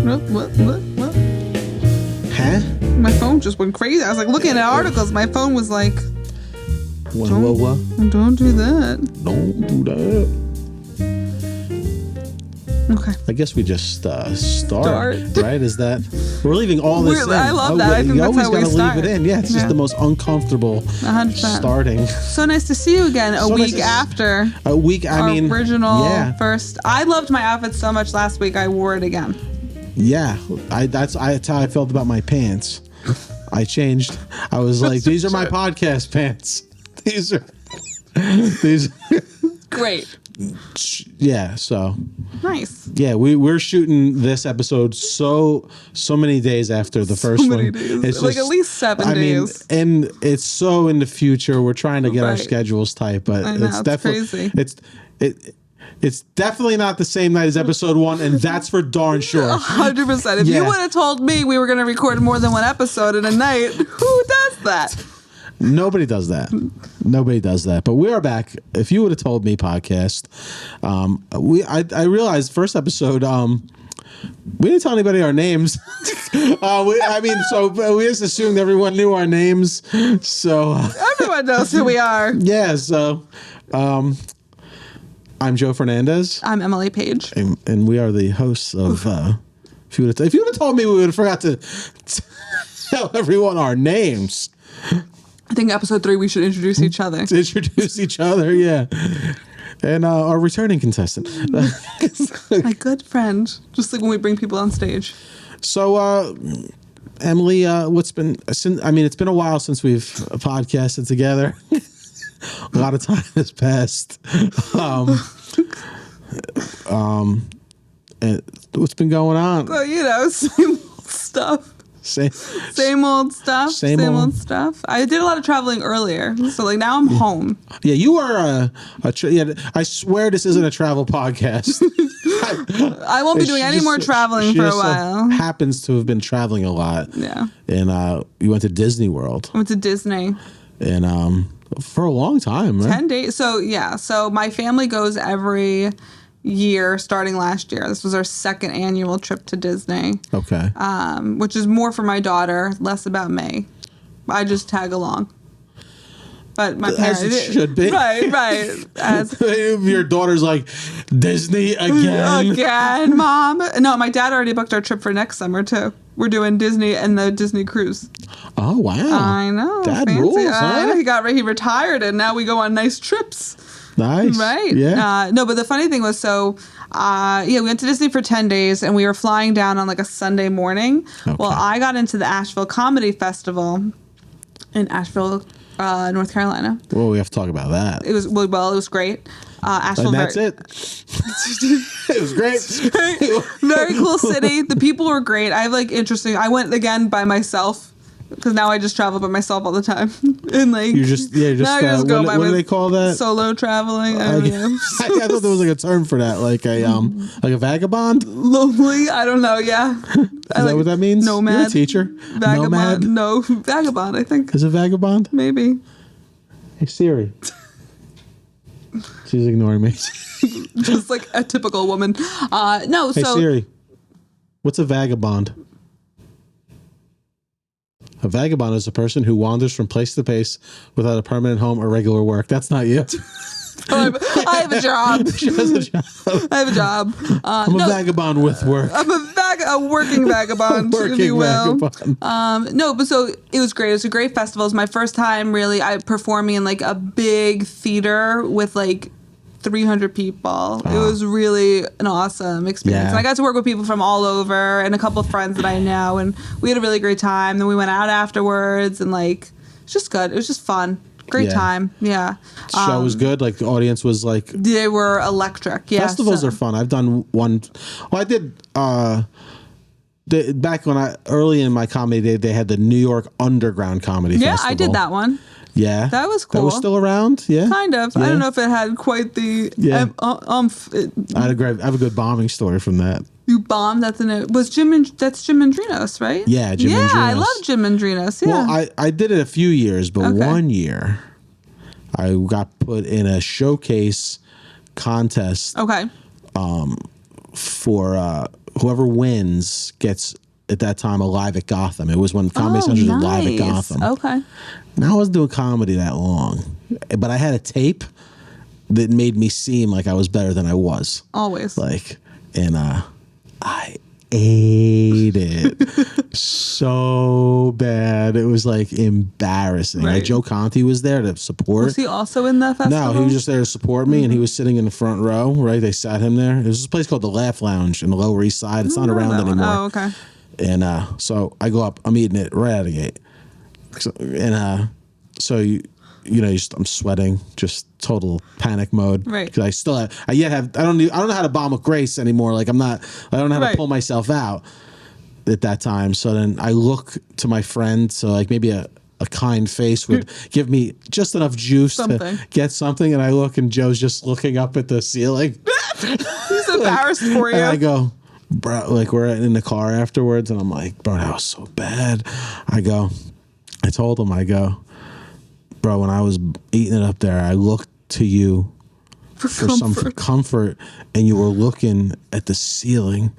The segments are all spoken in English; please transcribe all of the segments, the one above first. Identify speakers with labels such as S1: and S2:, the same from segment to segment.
S1: What?
S2: Huh?
S1: My phone just went crazy. I was like looking at articles. My phone was like,
S2: What?
S1: don't do that.
S2: Don't do that.
S1: Okay.
S2: I guess we just start, right? Is that we're leaving all this in?
S1: I love that. I think
S2: you
S1: that's
S2: always
S1: how we
S2: gotta
S1: start.
S2: leave it in. Yeah, it's just the most uncomfortable
S1: 100%.
S2: starting.
S1: So nice to see you again. A week after.
S2: A week. I mean,
S1: original first. I loved my outfit so much last week. I wore it again.
S2: Yeah, that's how I felt about my pants. I changed. I was like, these are my podcast pants. These.
S1: Great.
S2: Yeah. So.
S1: Nice.
S2: Yeah, we're shooting this episode so many days after the first one.
S1: Days.
S2: It's
S1: like
S2: just,
S1: at least 7 days.
S2: And it's so in the future. We're trying to get our schedules tight, but
S1: I know,
S2: it's definitely
S1: crazy.
S2: It's definitely not the same night as episode 1, and that's for darn sure.
S1: 100%. If you would have told me we were going to record more than one episode in a night, who does that?
S2: Nobody does that. Nobody does that. But we are back. If you would have told me, podcast, I realized first episode, we didn't tell anybody our names. We just assumed everyone knew our names. So
S1: everyone knows who we are.
S2: Yeah. So I'm Joe Fernandes.
S1: I'm Emily Page.
S2: And we are the hosts of. If you would have told me, we would have forgot to tell everyone our names.
S1: I think episode 3 we should introduce each other.
S2: Introduce each other, yeah. And our returning contestant.
S1: My good friend. Just like when we bring people on stage.
S2: So, Emily, it's been a while since we've podcasted together. A lot of time has passed. And what's been going on?
S1: So, same stuff. Same old stuff. Same old stuff. I did a lot of traveling earlier, so like now I'm home.
S2: Yeah, you are I swear this isn't a travel podcast.
S1: I won't be doing any more traveling for a while.
S2: Happens to have been traveling a lot.
S1: Yeah.
S2: And you went to Disney World.
S1: I went to Disney.
S2: And for a long time, right?
S1: 10 days. So yeah. So my family goes every year starting last year. This was our second annual trip to Disney.
S2: Okay.
S1: Which is more for my daughter, less about me. I just tag along. But my parents,
S2: as it should be.
S1: Right. As
S2: your daughter's like, Disney again,
S1: Mom. No, my dad already booked our trip for next summer too. We're doing Disney and the Disney cruise.
S2: Oh wow!
S1: I know.
S2: Dad
S1: fancy.
S2: rules, huh?
S1: He retired, and now we go on nice trips.
S2: Nice.
S1: Right.
S2: Yeah.
S1: No, but the funny thing was, we went to Disney for 10 days and we were flying down on like a Sunday morning. Okay. Well, I got into the Asheville Comedy Festival in Asheville, North Carolina.
S2: Well, we have to talk about that.
S1: It was great. Asheville.
S2: And that's it. It was great.
S1: Very cool city. The people were great. I I went again by myself. Because now I just travel by myself all the time, and like
S2: you just go what do they call that?
S1: Solo traveling. I don't know.
S2: I thought there was like a term for that, like a vagabond.
S1: Lonely. I don't know. Yeah.
S2: Is that what that means?
S1: Nomad.
S2: You're a teacher.
S1: Vagabond.
S2: Nomad.
S1: No, vagabond. I think.
S2: Is it vagabond?
S1: Maybe.
S2: Hey Siri. She's ignoring me.
S1: Just like a typical woman. No.
S2: Hey Siri. What's a vagabond? A vagabond is a person who wanders from place to place without a permanent home or regular work. That's not you.
S1: I have a job.
S2: She has a job.
S1: I have a job.
S2: I'm a vagabond with work.
S1: I'm a working vagabond, if you will. But so it was great. It was a great festival. It was my first time really performing in like a big theater with like 300 people. It was really an awesome experience. And I got to work with people from all over and a couple of friends that I know, and we had a really great time. Then we went out afterwards, and like it's just good. It was just fun. Great time. Yeah.
S2: Show was good. Like the audience was like,
S1: they were electric. Yeah.
S2: Festivals are fun. I've done one. Well, I did back when early in my comedy day, they had the New York Underground Comedy Festival.
S1: Yeah, I did that one.
S2: Yeah.
S1: That was cool.
S2: That was still around? Yeah.
S1: Kind of.
S2: Yeah.
S1: I don't know if it had quite the
S2: I have a good bombing story from that.
S1: You bombed that's Jim Andrinos, right?
S2: Yeah, Jim Andrinos.
S1: Yeah, I love Jim Andrinos. Yeah.
S2: Well, I did it a few years, but one year I got put in a showcase contest.
S1: Okay.
S2: For whoever wins gets at that time a Live at Gotham. It was when Comedy Central did Live at Gotham.
S1: Okay.
S2: Now I wasn't doing comedy that long, but I had a tape that made me seem like I was better than I was.
S1: Always.
S2: Like, and I ate it so bad. It was like embarrassing.
S1: Right.
S2: Like Joe Conti was there to support.
S1: Was he also in the festival?
S2: No, he was just there to support me, and he was sitting in the front row. Right, they sat him there. There's this place called the Laugh Lounge in the Lower East Side. It's not around anymore.
S1: Oh, okay.
S2: And so I go up. I'm eating it right out of the gate. I'm sweating, just total panic mode.
S1: Right.
S2: Because I still have. I don't know how to bomb with grace anymore. Like I don't know how to pull myself out at that time. So then I look to my friend. So like maybe a kind face would give me just enough juice to get something. And I look, and Joe's just looking up at the ceiling.
S1: He's embarrassed for you.
S2: And I go, bro, like we're in the car afterwards, and I'm like, bro, that was so bad. I told him, bro, when I was eating it up there, I looked to you for some comfort, and you were looking at the ceiling.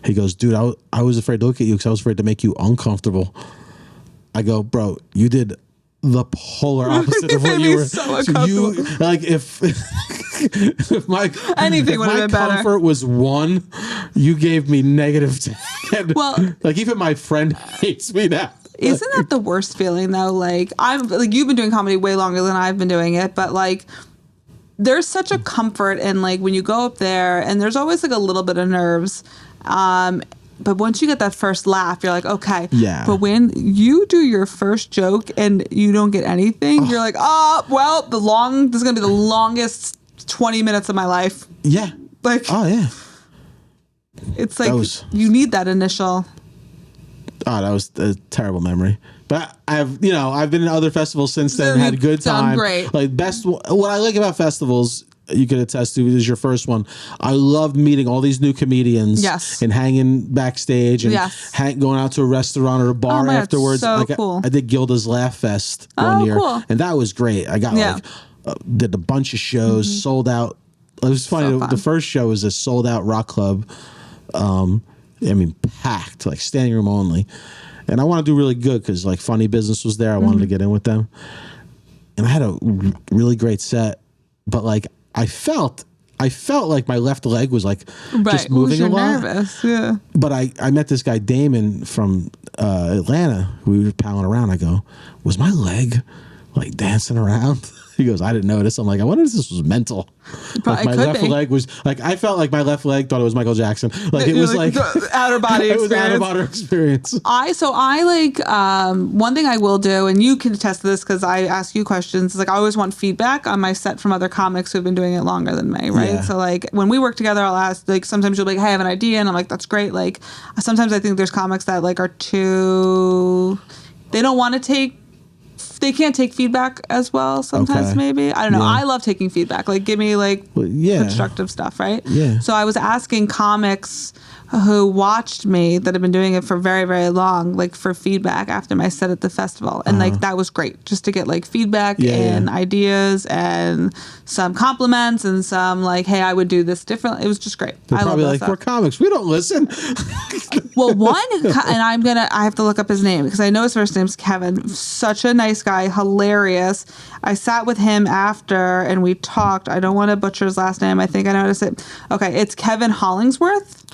S2: He goes, dude, I was afraid to look at you because I was afraid to make you uncomfortable. I go, bro, you did the polar opposite of what you were.
S1: So uncomfortable.
S2: You, like if my
S1: anything would have been better.
S2: Comfort was 1, you gave me -10.
S1: Well,
S2: like even my friend hates me now.
S1: Isn't that the worst feeling though? Like you've been doing comedy way longer than I've been doing it, but like there's such a comfort in like when you go up there, and there's always like a little bit of nerves. But once you get that first laugh, you're like, okay.
S2: Yeah.
S1: But when you do your first joke and you don't get anything, you're like, well, this is gonna be the longest 20 minutes of my life.
S2: Yeah.
S1: Like,
S2: oh yeah.
S1: It's like you need that initial.
S2: Oh, that was a terrible memory. But I've been in other festivals since then and had a good time.
S1: Great.
S2: Like what I like about festivals, you could attest to, is your first one. I loved meeting all these new comedians.
S1: Yes.
S2: And hanging backstage and going out to a restaurant or a bar afterwards.
S1: So cool.
S2: I did Gilda's Laugh Fest one year.
S1: Cool.
S2: And that was great. I got did a bunch of shows, sold out. It was funny. The first show was a sold out rock club. Packed, like standing room only. And I want to do really good because like Funny Business was there. I wanted to get in with them. And I had a really great set. But like I felt like my left leg was like just moving a lot.
S1: Nervous, yeah.
S2: But I met this guy Damon from Atlanta. We were palling around. I go, was my leg like dancing around? He goes, I didn't notice. I'm like, I wonder if this was mental. Like my left leg was like, I felt like my left leg thought it was Michael Jackson. Like it was like
S1: outer body experience.
S2: It was out of body experience.
S1: I like one thing I will do, and you can attest to this because I ask you questions. Is like I always want feedback on my set from other comics who've been doing it longer than me, right?
S2: Yeah.
S1: So like when we work together, I'll ask. Like sometimes you'll be like, hey, I have an idea, and I'm like, that's great. Like sometimes I think there's comics that like are too. They don't want to take. They can't take feedback as well sometimes, maybe. I don't know. Yeah. I love taking feedback. Like, give me, like, constructive stuff, right?
S2: Yeah.
S1: So I was asking comics who watched me that have been doing it for very, very long, like, for feedback after my set at the festival. And, like, that was great. Just to get, like, feedback and ideas and some compliments and some, like, hey, I would do this differently. It was just great.
S2: They're probably like, we're comics. We don't listen.
S1: Well, and I have to look up his name because I know his first name's Kevin. Such a nice guy, hilarious. I sat with him after and we talked. I don't want to butcher his last name. I think I know how to say it. Okay, it's Kevin Hollingsworth.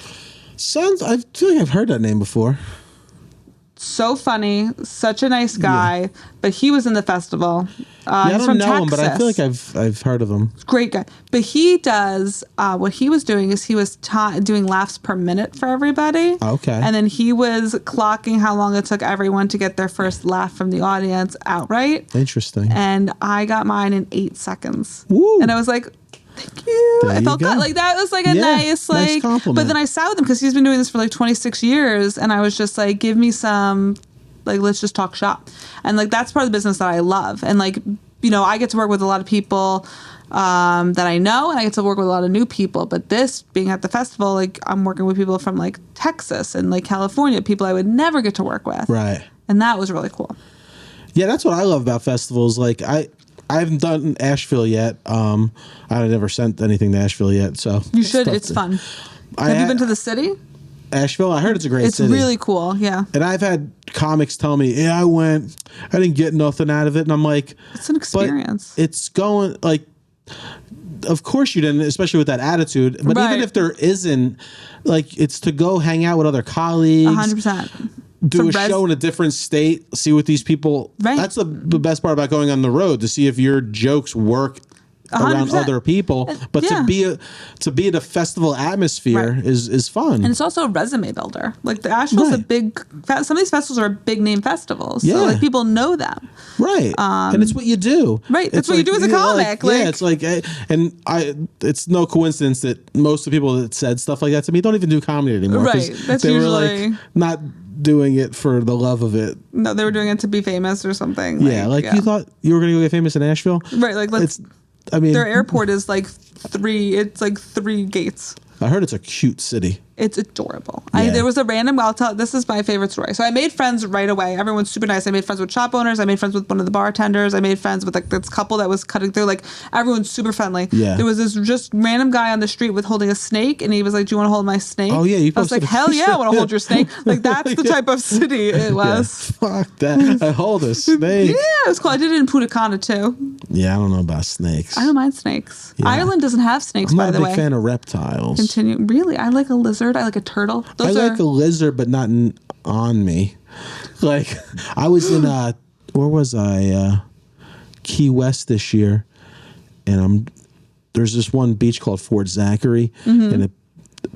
S2: I feel like I've heard that name before.
S1: So funny, such a nice guy, but he was in the festival.
S2: I don't know him, but I feel like
S1: Texas.
S2: I've heard of him.
S1: Great guy, but he does what he was doing is he was doing laughs per minute for everybody.
S2: Okay,
S1: and then he was clocking how long it took everyone to get their first laugh from the audience outright.
S2: Interesting.
S1: And I got mine in 8 seconds.
S2: Woo.
S1: And I was like, thank you. I felt that like that was like a nice
S2: compliment.
S1: But then I sat with him because he's been doing this for like 26 years, and I was just like, give me some, like, let's just talk shop. And like that's part of the business that I love. And like, I get to work with a lot of people that I know, and I get to work with a lot of new people. But this being at the festival, like I'm working with people from like Texas and like California, people I would never get to work with.
S2: Right.
S1: And that was really cool.
S2: Yeah, that's what I love about festivals. Like I haven't done Asheville yet. I've never sent anything to Asheville yet, so
S1: you should. It's fun. Have you been to the city?
S2: Asheville? I heard it's a great
S1: It's
S2: city.
S1: really cool. Yeah.
S2: And I've had comics tell me, yeah, I didn't get nothing out of it. And I'm like,
S1: It's an experience.
S2: It's going like, of course you didn't, especially with that attitude. But even if there isn't, like, it's to go hang out with other colleagues.
S1: 100%.
S2: Do a show in a different state, see what these people.
S1: Right.
S2: That's the best part about going on the road, to see if your jokes work around
S1: 100%.
S2: Other people. But to be in a festival atmosphere is fun.
S1: And it's also a resume builder. Like the Asheville's a big. Some of these festivals are big name festivals.
S2: Yeah.
S1: So like people know them.
S2: Right. And it's what you do.
S1: Right. That's what you do as a comic.
S2: It's like, it's no coincidence that most of the people that said stuff like that to me don't even do comedy anymore.
S1: Right. That's
S2: they
S1: usually
S2: were like not doing it for the love of it.
S1: No, they were doing it to be famous or something.
S2: You thought you were going to go get famous in Asheville?
S1: Right. Like their airport is like three gates.
S2: I heard it's a cute city.
S1: It's adorable. There was a random, this is my favorite story. So I made friends right away. Everyone's super nice. I made friends with shop owners. I made friends with one of the bartenders. I made friends with like this couple that was cutting through. Like everyone's super friendly.
S2: Yeah.
S1: There was this just random guy on the street with holding a snake, and he was like, "Do you want to hold my snake?"
S2: Oh yeah,
S1: I was like, "Hell yeah, I want to hold your snake." Like that's the type of city it was.
S2: Yeah, fuck that. I hold a snake.
S1: Yeah, it was cool. I did it in Punta Cana too.
S2: Yeah, I don't know about snakes.
S1: I don't mind snakes.
S2: Yeah.
S1: Ireland doesn't have snakes,
S2: I'm
S1: by the way.
S2: not a big fan of reptiles.
S1: Continue. Really, I like a lizard. I like a turtle.
S2: I like a lizard, but not on me. Like I was in where was I? Key West this year, and there's this one beach called Fort Zachary, and it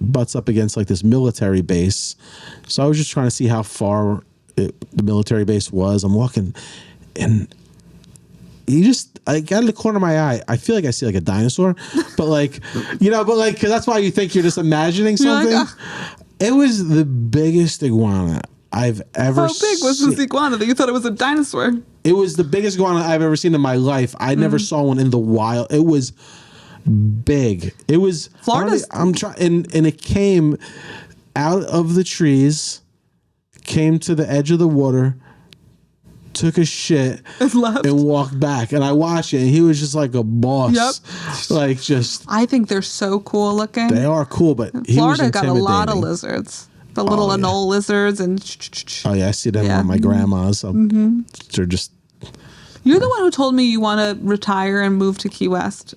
S2: butts up against like this military base. So I was just trying to see how far the military base was. I'm walking, and I got in the corner of my eye. I feel like I see like a dinosaur, but like, because that's why you think you're just imagining something.
S1: Like,
S2: It was the biggest iguana I've ever seen.
S1: How big was this iguana that you thought it was a dinosaur?
S2: It was the biggest iguana I've ever seen in my life. I never saw one in the wild. It was big. It was
S1: Florida's.
S2: I'm trying, and it came out of the trees, came to the edge of the water, took a shit, and walked back. And I watched it, and he was just like a boss.
S1: Yep.
S2: Like just.
S1: I think they're so cool looking.
S2: They are cool, but
S1: Florida got a lot of lizards. The little anole lizards and.
S2: Oh yeah, I see them on my grandma's. They're just.
S1: You're the one who told me you want to retire and move to Key West.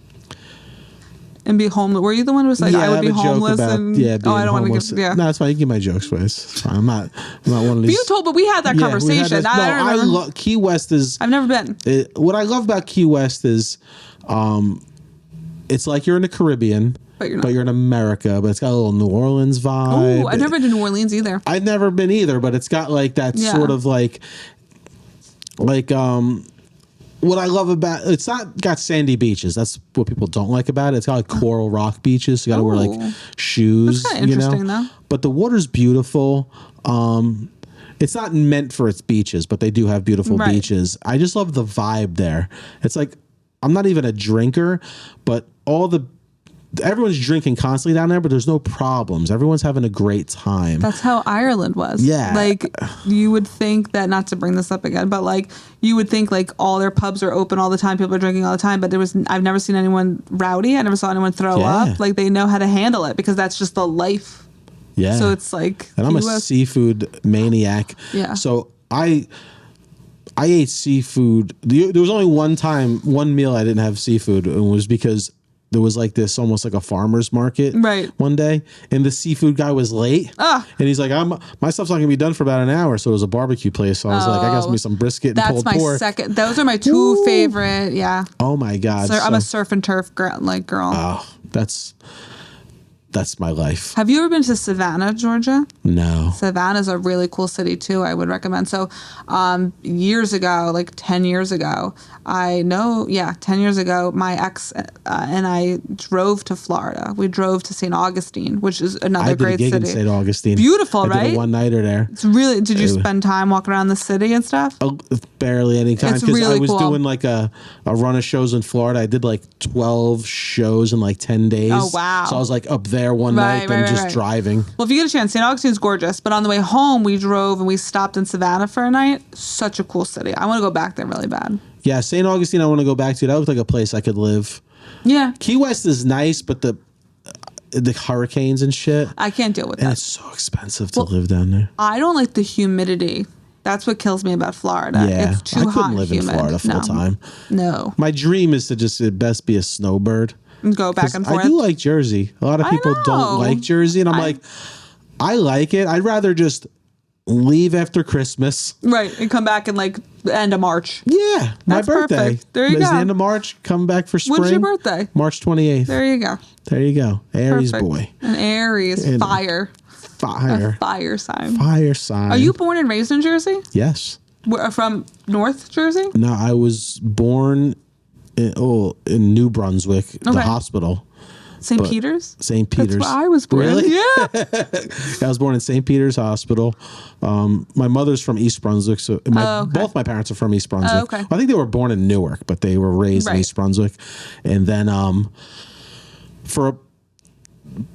S1: And be homeless. Were you the one who was like, I would be homeless? I don't want to give. Yeah,
S2: no, it's fine. You can give my jokes, please. It's fine. I'm not one of these.
S1: But we had that conversation.
S2: I love Key West.
S1: I've never been.
S2: What I love about Key West is, it's like you're in the Caribbean, but you're in America. But it's got a little New Orleans vibe.
S1: Oh, I've never been to New Orleans either.
S2: I've never been either, but it's got like that sort of like. What I love about it's not got sandy beaches. That's what people don't like about it. It's got like coral rock beaches. You got to wear like shoes.
S1: That's kind of interesting, though.
S2: But the water's beautiful. It's not meant for its beaches, but they do have beautiful beaches. I just love the vibe there. It's like I'm not even a drinker, but everyone's drinking constantly down there, but there's no problems. Everyone's having a great time.
S1: That's how Ireland was.
S2: Yeah.
S1: Like you would think that, not to bring this up again, but like you would think like all their pubs are open all the time. People are drinking all the time, but I've never seen anyone rowdy. I never saw anyone throw up. Like they know how to handle it because that's just the life.
S2: Yeah.
S1: So it's like,
S2: and I'm a seafood maniac.
S1: Yeah.
S2: So I ate seafood. There was only one meal I didn't have seafood, and it was because there was like this almost like a farmer's market one day, and the seafood guy was late. And he's like, my stuff's not gonna be done for about an hour. So it was a barbecue place. So I was like, I got me some brisket and pulled pork. That's my
S1: second. Those are my two favorite. Yeah.
S2: Oh my God.
S1: I'm a surf and turf girl.
S2: Oh, that's my life.
S1: Have you ever been to Savannah, Georgia?
S2: No.
S1: Savannah's a really cool city too. I would recommend. So, years ago, like 10 years ago, 10 years ago, my ex and I drove to Florida. We drove to St. Augustine, which is another great city. I did a gig in
S2: St. Augustine.
S1: Beautiful,
S2: right? I did a one-nighter there.
S1: It's really. Did you spend time walking around the city and stuff?
S2: Barely any time, because
S1: really
S2: I was
S1: cool.
S2: doing like a run of shows in Florida. I did like 12 shows in like 10 days.
S1: Oh wow!
S2: So I was like up there one night, then just driving.
S1: Well, if you get a chance, St. Augustine's gorgeous. But on the way home, we drove and we stopped in Savannah for a night. Such a cool city. I want to go back there really bad.
S2: Yeah, St. Augustine I want to go back to. That looks like a place I could live.
S1: Yeah.
S2: Key West is nice, but the hurricanes and shit.
S1: I can't deal with
S2: And
S1: that.
S2: it's so expensive to live down there.
S1: I don't like the humidity. That's what kills me about Florida.
S2: Yeah,
S1: It's too
S2: I
S1: hot
S2: couldn't
S1: and
S2: live
S1: humid.
S2: in Florida full time.
S1: No.
S2: My dream is to just at best be a snowbird.
S1: Go back and forth.
S2: I do like Jersey. A lot of people don't like Jersey, and I'm like, I like it. I'd rather just leave after Christmas.
S1: Right, and come back in like the end of March.
S2: Yeah, my
S1: That's
S2: birthday.
S1: perfect. There you
S2: It's
S1: go.
S2: the end of March. Come back for spring.
S1: When's your birthday?
S2: March 28th.
S1: There you go.
S2: There you go. Aries
S1: Perfect.
S2: boy.
S1: An Aries,
S2: And
S1: fire.
S2: Fire.
S1: A fire sign.
S2: Fire sign.
S1: Are you born and raised in Jersey?
S2: Yes.
S1: From North Jersey?
S2: No, I was born in New Brunswick, the hospital.
S1: St. Peter's?
S2: St. Peter's.
S1: That's where I was born.
S2: Really?
S1: Yeah.
S2: I was born in St. Peter's Hospital. My mother's from East Brunswick, so both my parents are from East Brunswick.
S1: Oh, okay.
S2: I think they were born in Newark, but they were raised in East Brunswick. And then for a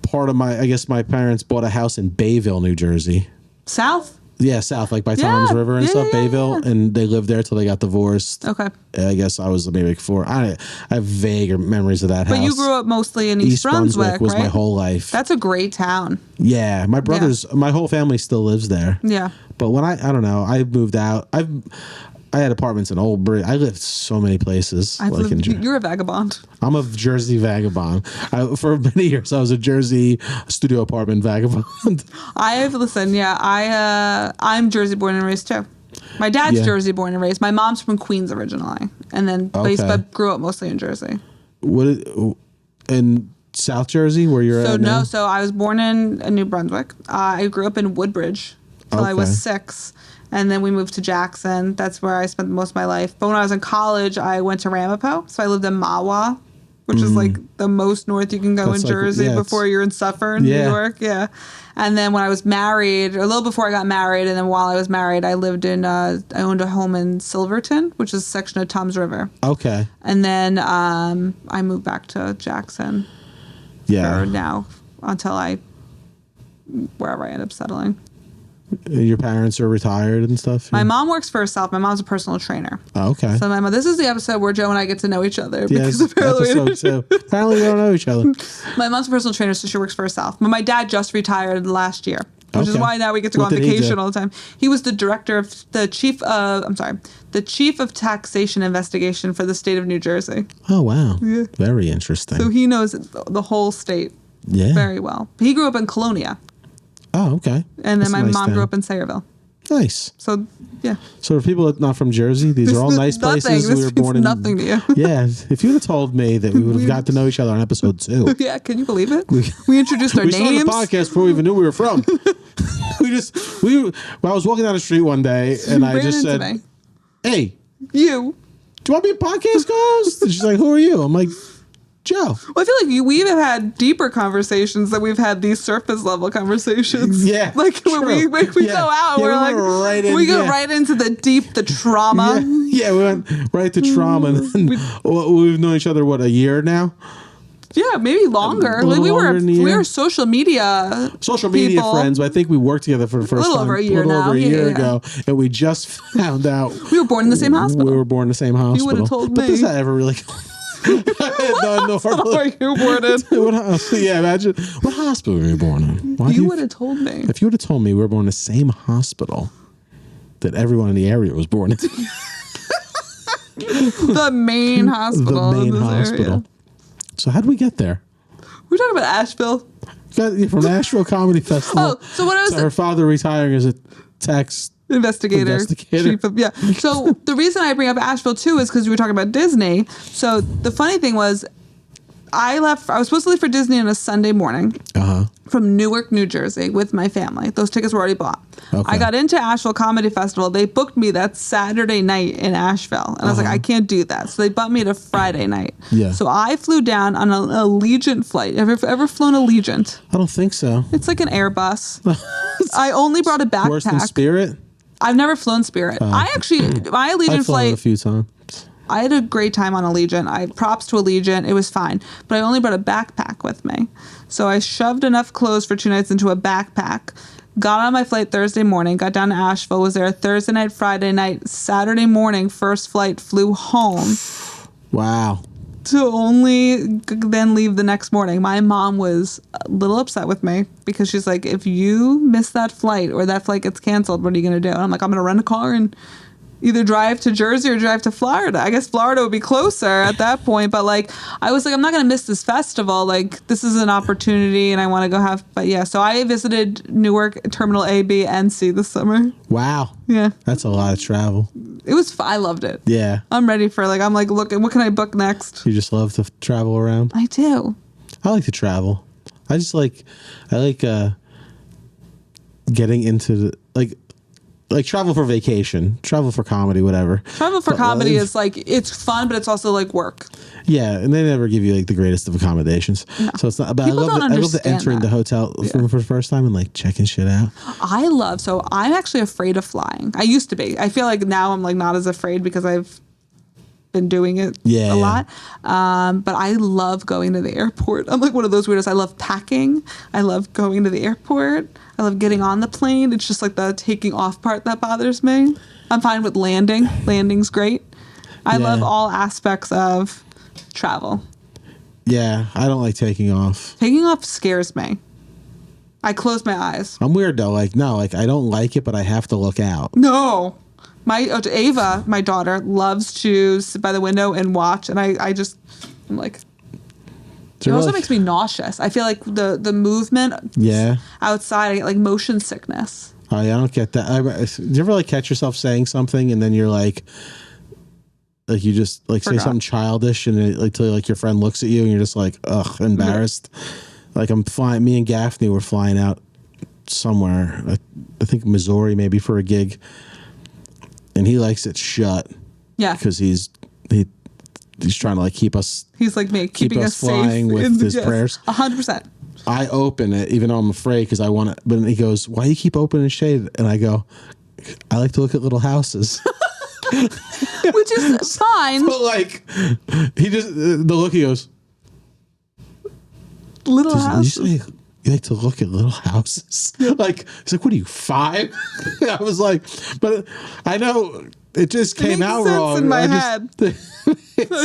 S2: part of my parents bought a house in Bayville, New Jersey.
S1: South?
S2: Yeah, south, like by Tom's River and stuff, Bayville, and they lived there till they got divorced.
S1: Okay.
S2: I guess I was maybe 4. I have vague memories of that house.
S1: But you grew up mostly in East Brunswick,
S2: was
S1: right?
S2: my whole life.
S1: That's a great town.
S2: Yeah, my brothers, my whole family still lives there.
S1: Yeah.
S2: But when I don't know, I moved out. I had apartments in Old Bridge. I lived so many places.
S1: You're a vagabond.
S2: I'm a Jersey vagabond. For many years, I was a Jersey studio apartment vagabond.
S1: I'm Jersey born and raised too. My dad's Jersey born and raised. My mom's from Queens originally, and then but grew up mostly in Jersey.
S2: In South Jersey, where you're at now?
S1: So I was born in New Brunswick. I grew up in Woodbridge till I was 6. And then we moved to Jackson. That's where I spent most of my life. But when I was in college, I went to Ramapo. So I lived in Mahwah, which is like the most north you can go in Jersey before you're in Suffern, New York. Yeah. And then when I was married, or a little before I got married, and then while I was married, I lived in, I owned a home in Silverton, which is a section of Tom's River.
S2: Okay.
S1: And then I moved back to Jackson.
S2: Yeah.
S1: For now, wherever I end up settling.
S2: Your parents are retired and stuff?
S1: My mom works for herself. My mom's a personal trainer.
S2: Oh, okay.
S1: So this is the episode where Joe and I get to know each other.
S2: Yes, apparently we don't know each other.
S1: My mom's a personal trainer, so she works for herself. But my dad just retired last year, which is why now we get to go on vacation all the time. He was the director of the chief of taxation investigation for the state of New Jersey.
S2: Oh, wow. Yeah. Very interesting.
S1: So he knows the whole state very well. He grew up in Colonia.
S2: Oh, okay.
S1: And then my mom grew up in Sayreville.
S2: Nice.
S1: So, yeah.
S2: So for people that are not from Jersey, these are all nice places.
S1: We were born in. Nothing to you.
S2: Yeah. If you would have told me that we would have got to know each other on episode 2.
S1: Yeah. Can you believe it? We introduced our names.
S2: We started the podcast before we even knew we were from. I was walking down the street one day and I just said, "Hey, do you want to be a podcast host?" And she's like, "Who are you?" I'm like, "Joe."
S1: Well, I feel like we've had deeper conversations than we've had these surface level conversations.
S2: Yeah,
S1: like when we go out, we're like we go right into the trauma.
S2: Yeah, we went right to trauma, and then we've known each other a year now.
S1: Yeah, maybe longer. We were social media people.
S2: Friends. But I think we worked together for the first time
S1: over a year
S2: ago, and we just found out
S1: we were born in the same hospital.
S2: We were born in the same hospital.
S1: You would have told me.
S2: But does that ever really? No,
S1: where you were born in.
S2: Yeah, imagine what hospital were you born in?
S1: You would have told me.
S2: If you would have told me we were born in the same hospital that everyone in the area was born in.
S1: The main hospital.
S2: The main hospital. Area. So how did we get there?
S1: We're talking about Asheville.
S2: From Asheville Comedy Festival.
S1: So what I was
S2: her father retiring as a tax
S1: investigator. Chief of, So the reason I bring up Asheville too is because we were talking about Disney. So the funny thing was, I was supposed to leave for Disney on a Sunday morning from Newark, New Jersey with my family. Those tickets were already bought. Okay. I got into Asheville Comedy Festival. They booked me that Saturday night in Asheville. And I was like, I can't do that. So they bumped me to Friday night.
S2: Yeah.
S1: So I flew down on an Allegiant flight. Ever flown Allegiant?
S2: I don't think so.
S1: It's like an Airbus. I only brought a backpack.
S2: Worse than Spirit?
S1: I've never flown Spirit. My Allegiant flight.
S2: A few times.
S1: I had a great time on Allegiant. Props to Allegiant. It was fine. But I only brought a backpack with me. So I shoved enough clothes for 2 nights into a backpack, got on my flight Thursday morning, got down to Asheville, was there Thursday night, Friday night, Saturday morning, first flight, flew home.
S2: Wow.
S1: to only then leave the next morning. My mom was a little upset with me because she's like, if you miss that flight or that flight gets canceled, what are you going to do? And I'm like, I'm going to rent a car and either drive to Jersey or drive to Florida. I guess Florida would be closer at that point. But like, I was like, I'm not going to miss this festival. Like, this is an opportunity and I want to go have, but yeah. So I visited Newark Terminal A, B, and C this summer.
S2: Wow.
S1: Yeah.
S2: That's a lot of travel.
S1: It was, I loved it.
S2: Yeah.
S1: I'm ready for I'm like, look, what can I book next?
S2: You just love to travel around?
S1: I do.
S2: I like to travel. I like getting into like travel for vacation, travel for comedy, whatever.
S1: Travel for comedy is like, it's fun, but it's also like work.
S2: Yeah, and they never give you like the greatest of accommodations. No. So it's not. But I love the entering the hotel for the first time and like checking shit out.
S1: So I'm actually afraid of flying. I used to be. I feel like now I'm like not as afraid because I've been doing it a lot. But I love going to the airport. I'm like one of those weirdos. I love packing. I love going to the airport. I love getting on the plane. It's just like the taking off part that bothers me. I'm fine with landing. Landing's great. I love all aspects of travel.
S2: Yeah, I don't like taking off.
S1: Taking off scares me. I close my eyes.
S2: I'm weird though. Like, no, like I don't like it, but I have to look out.
S1: No. Ava, my daughter, loves to sit by the window and watch. And I'm like, it also makes me nauseous. I feel like the movement outside, I get like motion sickness.
S2: Oh, yeah, I don't get that. Do you ever like catch yourself saying something and then you're like you just like say something childish and it, like till like your friend looks at you and you're just like, ugh, embarrassed. Like I'm flying. Me and Gaffney were flying out somewhere. I think Missouri maybe for a gig, and he likes it shut. Yeah, because he's trying to like keep us.
S1: He's like me, keeping us
S2: flying
S1: safe
S2: with his prayers.
S1: 100%.
S2: I open it even though I'm afraid because I want it. But he goes, "Why do you keep opening shade?" And I go, "I like to look at little houses."
S1: Which is fine.
S2: But like, he just the look he goes.
S1: Little houses.
S2: You like to look at little houses? Like he's like, what are you, 5? I was like, but I know it just came out wrong
S1: in my head. I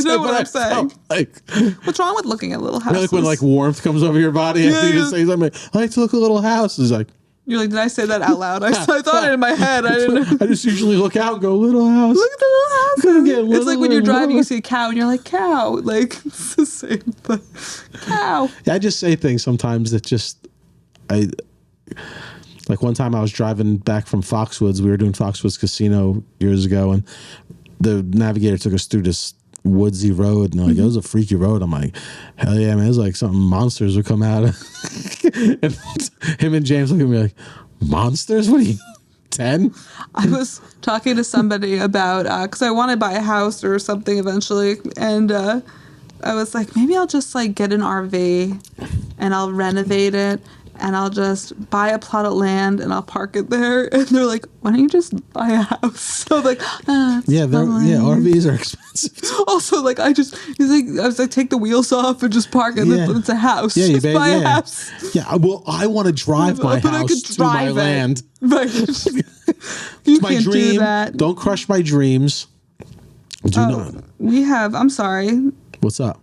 S1: know what I'm saying.
S2: Like,
S1: what's wrong with looking at little houses?
S2: Like when like warmth comes over your body after you just say something. I like to look at little houses. Like.
S1: You're like, did I say that out loud? I thought it in my head. I didn't know.
S2: I just usually look out and go, little house.
S1: Look at the little house. It's like when you're driving, you see a cow and you're like, cow. Like, it's the same thing. Cow.
S2: Yeah, I just say things sometimes that just, like one time I was driving back from Foxwoods. We were doing Foxwoods Casino years ago, and the navigator took us through this woodsy road, and like it was a freaky road. I'm like, hell yeah, man! It's like something monsters would come out. And him and James look at me like, monsters? What are you, 10?
S1: I was talking to somebody about because I want to buy a house or something eventually, and I was like, maybe I'll just like get an RV and I'll renovate it. And I'll just buy a plot of land and I'll park it there. And they're like, why don't you just buy a house? So like,
S2: RVs are expensive.
S1: Also, like, I was like, take the wheels off and just park it. Yeah. It's a house. Yeah, just buy a house.
S2: Yeah, well, I want to drive my house to my land.
S1: Right.
S2: It's my dream. Do that. Don't crush my dreams. Do not.
S1: I'm sorry.
S2: What's up?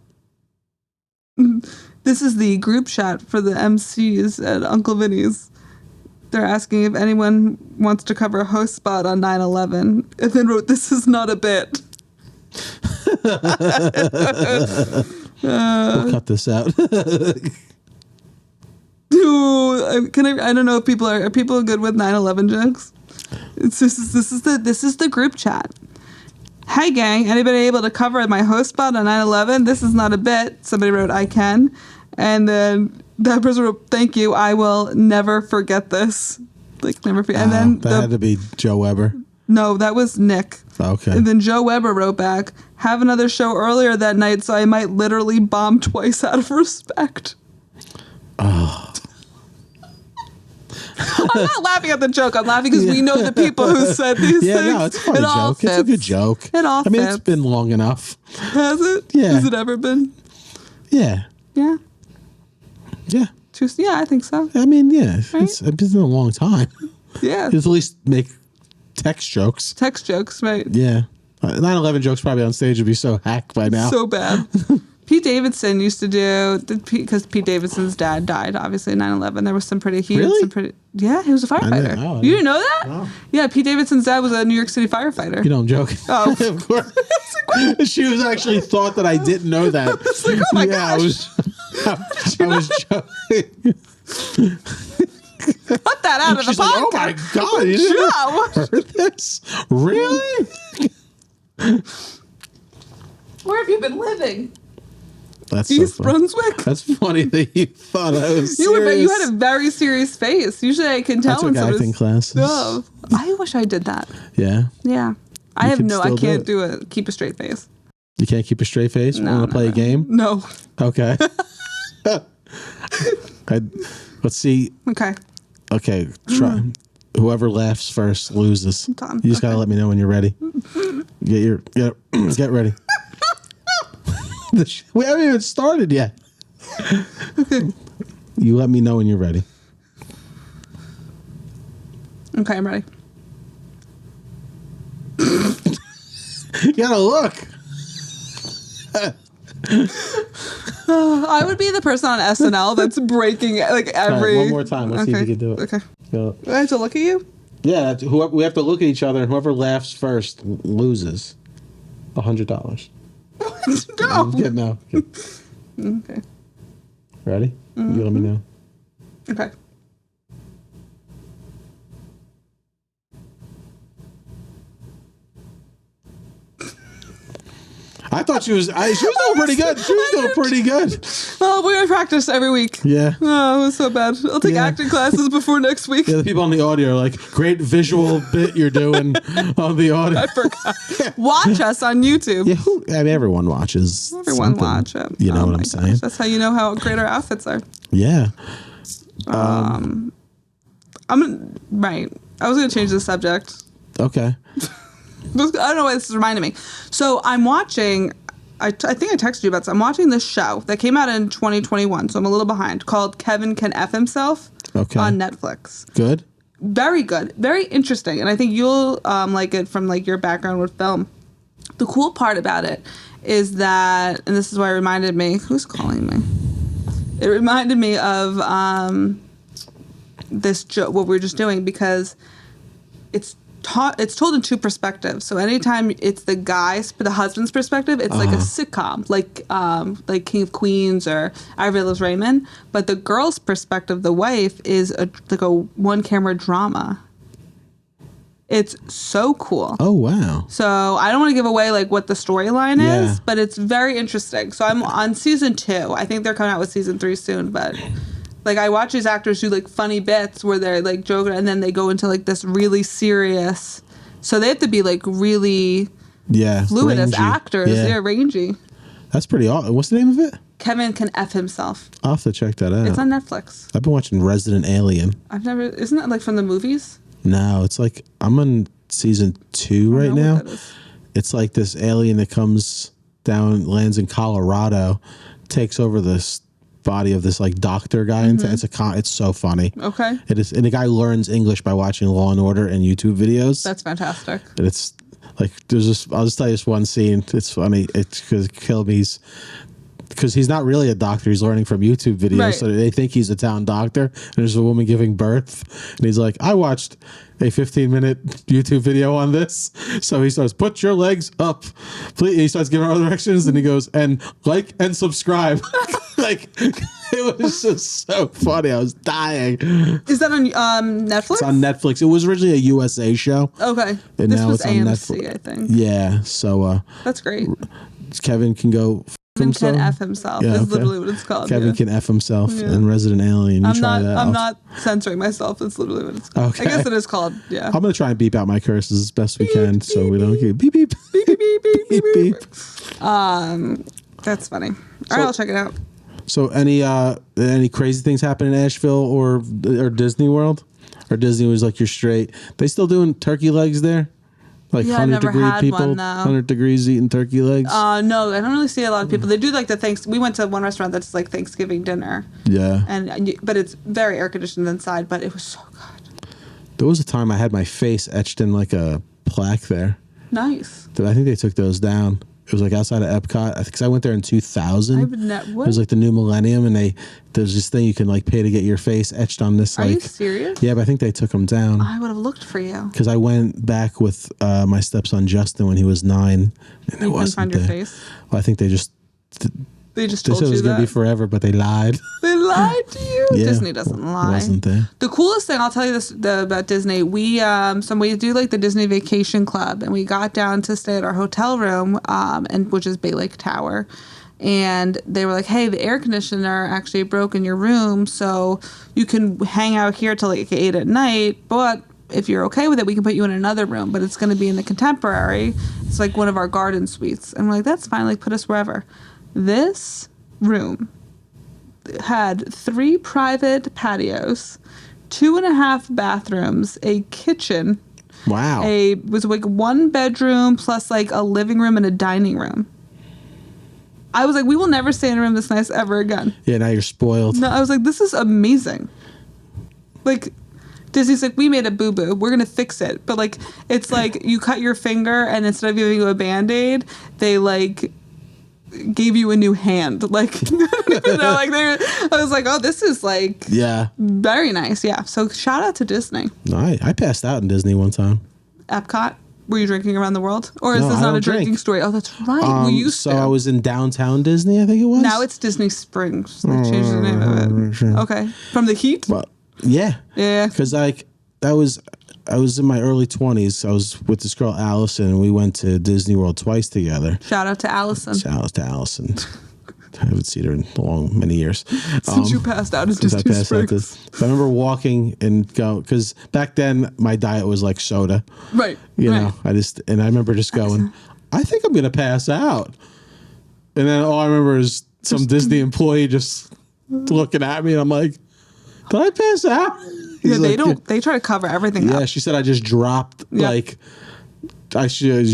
S1: This is the group chat for the MCs at Uncle Vinny's. They're asking if anyone wants to cover a host spot on 9/11, and then wrote, "This is not a bit."
S2: We'll cut this out.
S1: I don't know if people are people good with 9/11 jokes? This is the group chat. Hey gang, anybody able to cover my host spot on 9/11? This is not a bit. Somebody wrote, I can. And then that person wrote, thank you. I will never forget this. Like, never forget. And then
S2: that had to be Joe Weber.
S1: No, that was Nick.
S2: Okay.
S1: And then Joe Weber wrote back, have another show earlier that night so I might literally bomb twice out of respect.
S2: Oh.
S1: I'm not laughing at the joke. I'm laughing because we know the people who said these things.
S2: Yeah, no, it's a funny joke. It's a good joke.
S1: It all fits.
S2: It's been long enough.
S1: Has it?
S2: Yeah.
S1: Has it ever been?
S2: Yeah.
S1: Yeah.
S2: Yeah.
S1: Yeah, I think so.
S2: I mean, yeah. Right? It's been a long time.
S1: Yeah.
S2: Just at least make text jokes.
S1: Text jokes, right.
S2: Yeah. 9/11 jokes probably on stage would be so hacked by now.
S1: So bad. Pete Davidson used to do, because Pete Davidson's dad died, obviously, in 9/11. There was some pretty,
S2: Really?
S1: Yeah, he was a firefighter. You didn't know that?
S2: No.
S1: Yeah, Pete Davidson's dad was a New York City firefighter.
S2: You know, I'm joking.
S1: Oh.
S2: Of course. She was actually thought that I didn't know that.
S1: It's like, oh my gosh.
S2: I was joking.
S1: Cut that out of the
S2: She's like, oh my
S1: podcast.
S2: God, you
S1: Joe.
S2: heard this? Really?
S1: Where have you been living?
S2: That's so
S1: East
S2: funny.
S1: Brunswick?
S2: That's funny that you thought I was
S1: You
S2: serious.
S1: had a very serious face. Usually I can tell
S2: I took
S1: when someone's...
S2: acting classes.
S1: Oh, I wish I did that.
S2: Yeah.
S1: Yeah. I can't keep a straight face.
S2: You can't keep a straight face?
S1: No,
S2: Want to play a game?
S1: No.
S2: Okay. Let's see.
S1: Okay.
S2: Okay, try. Whoever laughs first loses.
S1: Done.
S2: You just gotta let me know when you're ready. Get ready. We haven't even started yet. You let me know when you're ready.
S1: Okay, I'm ready.
S2: You gotta look.
S1: I would be the person on SNL that's breaking like every.
S2: One more time. Let's see if you can do it.
S1: Okay.
S2: Go.
S1: Do I have to look at you?
S2: Yeah, whoever, we have to look at each other, and whoever laughs first loses $100.
S1: No.
S2: Yeah, no.
S1: Okay.
S2: Ready? You let me know.
S1: Okay.
S2: I thought she was doing pretty good. She was doing pretty good.
S1: Well, we're gonna practice every week.
S2: Yeah.
S1: Oh, it was so bad. I'll take acting classes before next week.
S2: Yeah, the people on the audio are like, great visual bit you're doing on the audio.
S1: I forgot. Watch us on YouTube.
S2: Yeah, I mean, everyone watches.
S1: Everyone
S2: something.
S1: watch it.
S2: You know
S1: Oh
S2: what
S1: my
S2: I'm
S1: gosh,
S2: saying?
S1: That's how you know how great our outfits are.
S2: Yeah.
S1: Right. I was gonna change the subject.
S2: Okay.
S1: I don't know why this is reminding me. So I'm watching, I think I texted you about this. I'm watching this show that came out in 2021, so I'm a little behind, called Kevin Can F Himself on Netflix.
S2: Good.
S1: Very good. Very interesting. And I think you'll like it from like your background with film. The cool part about it is that, and this is why it reminded me, who's calling me? It reminded me of what we were just doing, because it's told in two perspectives. So anytime it's the husband's perspective, it's like a sitcom, like King of Queens or Ivy Loves Raymond. But the girl's perspective, the wife, is like a one camera drama. It's so cool.
S2: Oh wow!
S1: So I don't want to give away like what the storyline
S2: Yeah.
S1: is, but it's very interesting. So I'm on season 2. I think they're coming out with season 3 soon, but. Like, I watch these actors do, like, funny bits where they're, like, joking, and then they go into, like, this really serious... So they have to be, like, really fluid
S2: rangy.
S1: as actors. Yeah, rangy.
S2: That's pretty awesome. What's the name of it?
S1: Kevin Can F Himself.
S2: I'll have to check that out.
S1: It's on Netflix.
S2: I've been watching Resident Alien.
S1: Isn't that, like, from the movies?
S2: No, it's like, I'm on season 2 right now.
S1: What that is.
S2: It's like this alien that comes down, lands in Colorado, takes over this body of this like doctor guy. It's so funny.
S1: Okay.
S2: It is, and the guy learns English by watching Law and Order and YouTube videos.
S1: That's fantastic.
S2: And it's like I'll just tell you this one scene. It's funny. It's because Kilby's because he's not really a doctor. He's learning from YouTube videos,
S1: Right.
S2: so they think he's a town doctor. And there's a woman giving birth, and he's like, "I watched a 15-minute YouTube video on this." So he starts, "Put your legs up, please." He starts giving her directions, and he goes, "And like and subscribe." Like, it was just so funny. I was dying.
S1: Is that on Netflix?
S2: It's on Netflix. It was originally a USA show.
S1: Okay.
S2: And
S1: This
S2: now
S1: was
S2: it's on
S1: AMC,
S2: Netflix.
S1: I think.
S2: Yeah. So
S1: That's great.
S2: Kevin can go.
S1: Kevin Can F Himself.
S2: Yeah,
S1: That's
S2: okay.
S1: literally what it's called.
S2: Kevin
S1: yeah.
S2: can F himself
S1: Yeah.
S2: in Resident Alien. You try that.
S1: I'm not censoring myself. That's literally what it's called.
S2: Okay.
S1: I guess it is called. Yeah.
S2: I'm gonna try and beep out my curses as best we can, so we don't get beep beep
S1: Beep, beep, beep, beep,
S2: beep
S1: beep,
S2: beep.
S1: beep. That's funny. All right, I'll check it out.
S2: So any crazy things happen in Asheville or Disney World? Or Disney was like, you're straight. They still doing turkey legs there? Like
S1: Yeah, I've never
S2: 100-degree
S1: had
S2: people,
S1: one, though.
S2: 100 degrees eating turkey legs.
S1: No, I don't really see a lot of people. They do like the we went to one restaurant that's like Thanksgiving dinner,
S2: Yeah.
S1: but it's very air conditioned inside. But it was so good.
S2: There was a time I had my face etched in like a plaque there.
S1: Nice.
S2: I think they took those down. It was like outside of Epcot. I think I went there in 2000. It was like the new millennium, and there's this thing you can like pay to get your face etched on this.
S1: Are you serious?
S2: Yeah, but I think they took them down.
S1: I would have looked for you.
S2: Because I went back with my stepson Justin when he was 9, and it wasn't
S1: find
S2: there.
S1: your face?
S2: Well, I think they just
S1: told
S2: said it was
S1: you
S2: going to be
S1: that.
S2: forever, but they lied.
S1: They lied to you.
S2: Yeah.
S1: Disney doesn't lie.
S2: Wasn't there?
S1: The coolest thing, I'll tell you this about Disney. We do like the Disney Vacation Club, and we got down to stay at our hotel room, and which is Bay Lake Tower. And they were like, "Hey, the air conditioner actually broke in your room, so you can hang out here till like 8 at night. But if you're okay with it, we can put you in another room. But it's going to be in the Contemporary. It's like one of our garden suites." And we're like, "That's fine. Like, put us wherever." This room had 3 private patios, 2.5 bathrooms, a kitchen.
S2: Wow.
S1: Was like 1 bedroom plus like a living room and a dining room. I was like, we will never stay in a room this nice ever again.
S2: Yeah, now you're spoiled.
S1: No, I was like, this is amazing. Like, Disney's like, we made a boo-boo. We're going to fix it. But like, it's like you cut your finger and instead of giving you a Band-Aid, they like gave you a new hand. Like, you know, like I was like, oh, this is like very nice. Yeah. So shout out to Disney.
S2: I passed out in Disney one time.
S1: Epcot. Were you drinking around the world? Or is
S2: No,
S1: this
S2: I
S1: not a
S2: don't
S1: drinking
S2: drink.
S1: story? Oh, that's right. We used to.
S2: So I was in downtown Disney, I think it was.
S1: Now it's Disney Springs. They changed the name of it. Okay. From the heat?
S2: Well, yeah.
S1: Yeah.
S2: Because I was in my early 20s. I was with this girl, Allison, and we went to Disney World twice together.
S1: Shout out to Allison.
S2: Shout out to Allison. I haven't seen her in many years.
S1: Since you passed out at Disney Springs.
S2: I remember walking and go, because back then my diet was like soda.
S1: Right.
S2: You know, I remember just going, I think I'm going to pass out. And then all I remember is some Disney employee just looking at me, and I'm like, did I pass out?
S1: Yeah, they try to cover everything up.
S2: Yeah, she said I just dropped, you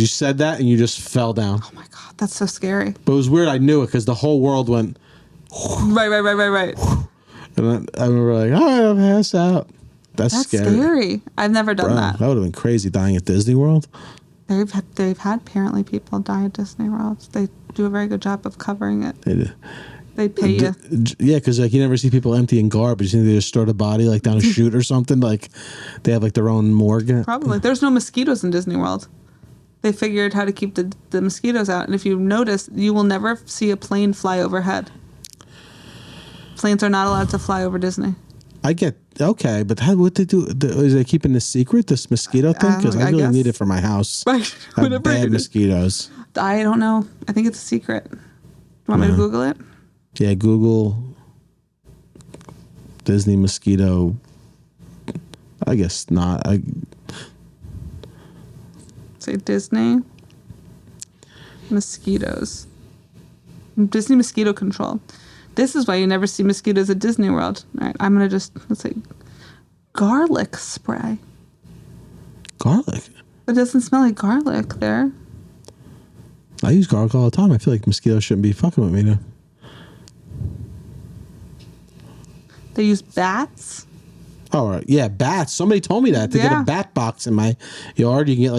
S2: said that and you just fell down.
S1: Oh my God, that's so scary.
S2: But it was weird. I knew it because the whole world went.
S1: Right.
S2: And I remember like, all right, I'm passed out. That's
S1: scary. I've never done that.
S2: That would have been crazy dying at Disney World.
S1: They've had apparently people die at Disney World. They do a very good job of covering it. They pay you.
S2: Yeah, because like you never see people emptying garbage. You think they just throw the body like down a chute or something. Like they have like their own morgue.
S1: Probably. There's no mosquitoes in Disney World. They figured how to keep the mosquitoes out. And if you notice, you will never see a plane fly overhead. Planes are not allowed to fly over Disney.
S2: I get okay, but what they do? Is they keeping this secret? This mosquito thing? Because I really need it for my house.
S1: Right.
S2: I have bad mosquitoes.
S1: I don't know. I think it's a secret. You want me to Google it?
S2: Yeah, Google Disney mosquito. I guess not.
S1: Say Disney mosquitoes. Disney mosquito control. This is why you never see mosquitoes at Disney World. All right, I'm going to let's say garlic spray.
S2: Garlic?
S1: It doesn't smell like garlic there.
S2: I use garlic all the time. I feel like mosquitoes shouldn't be fucking with me now.
S1: They use bats.
S2: Oh, right. Yeah, bats. Somebody told me that. To get a bat box in my yard, you can get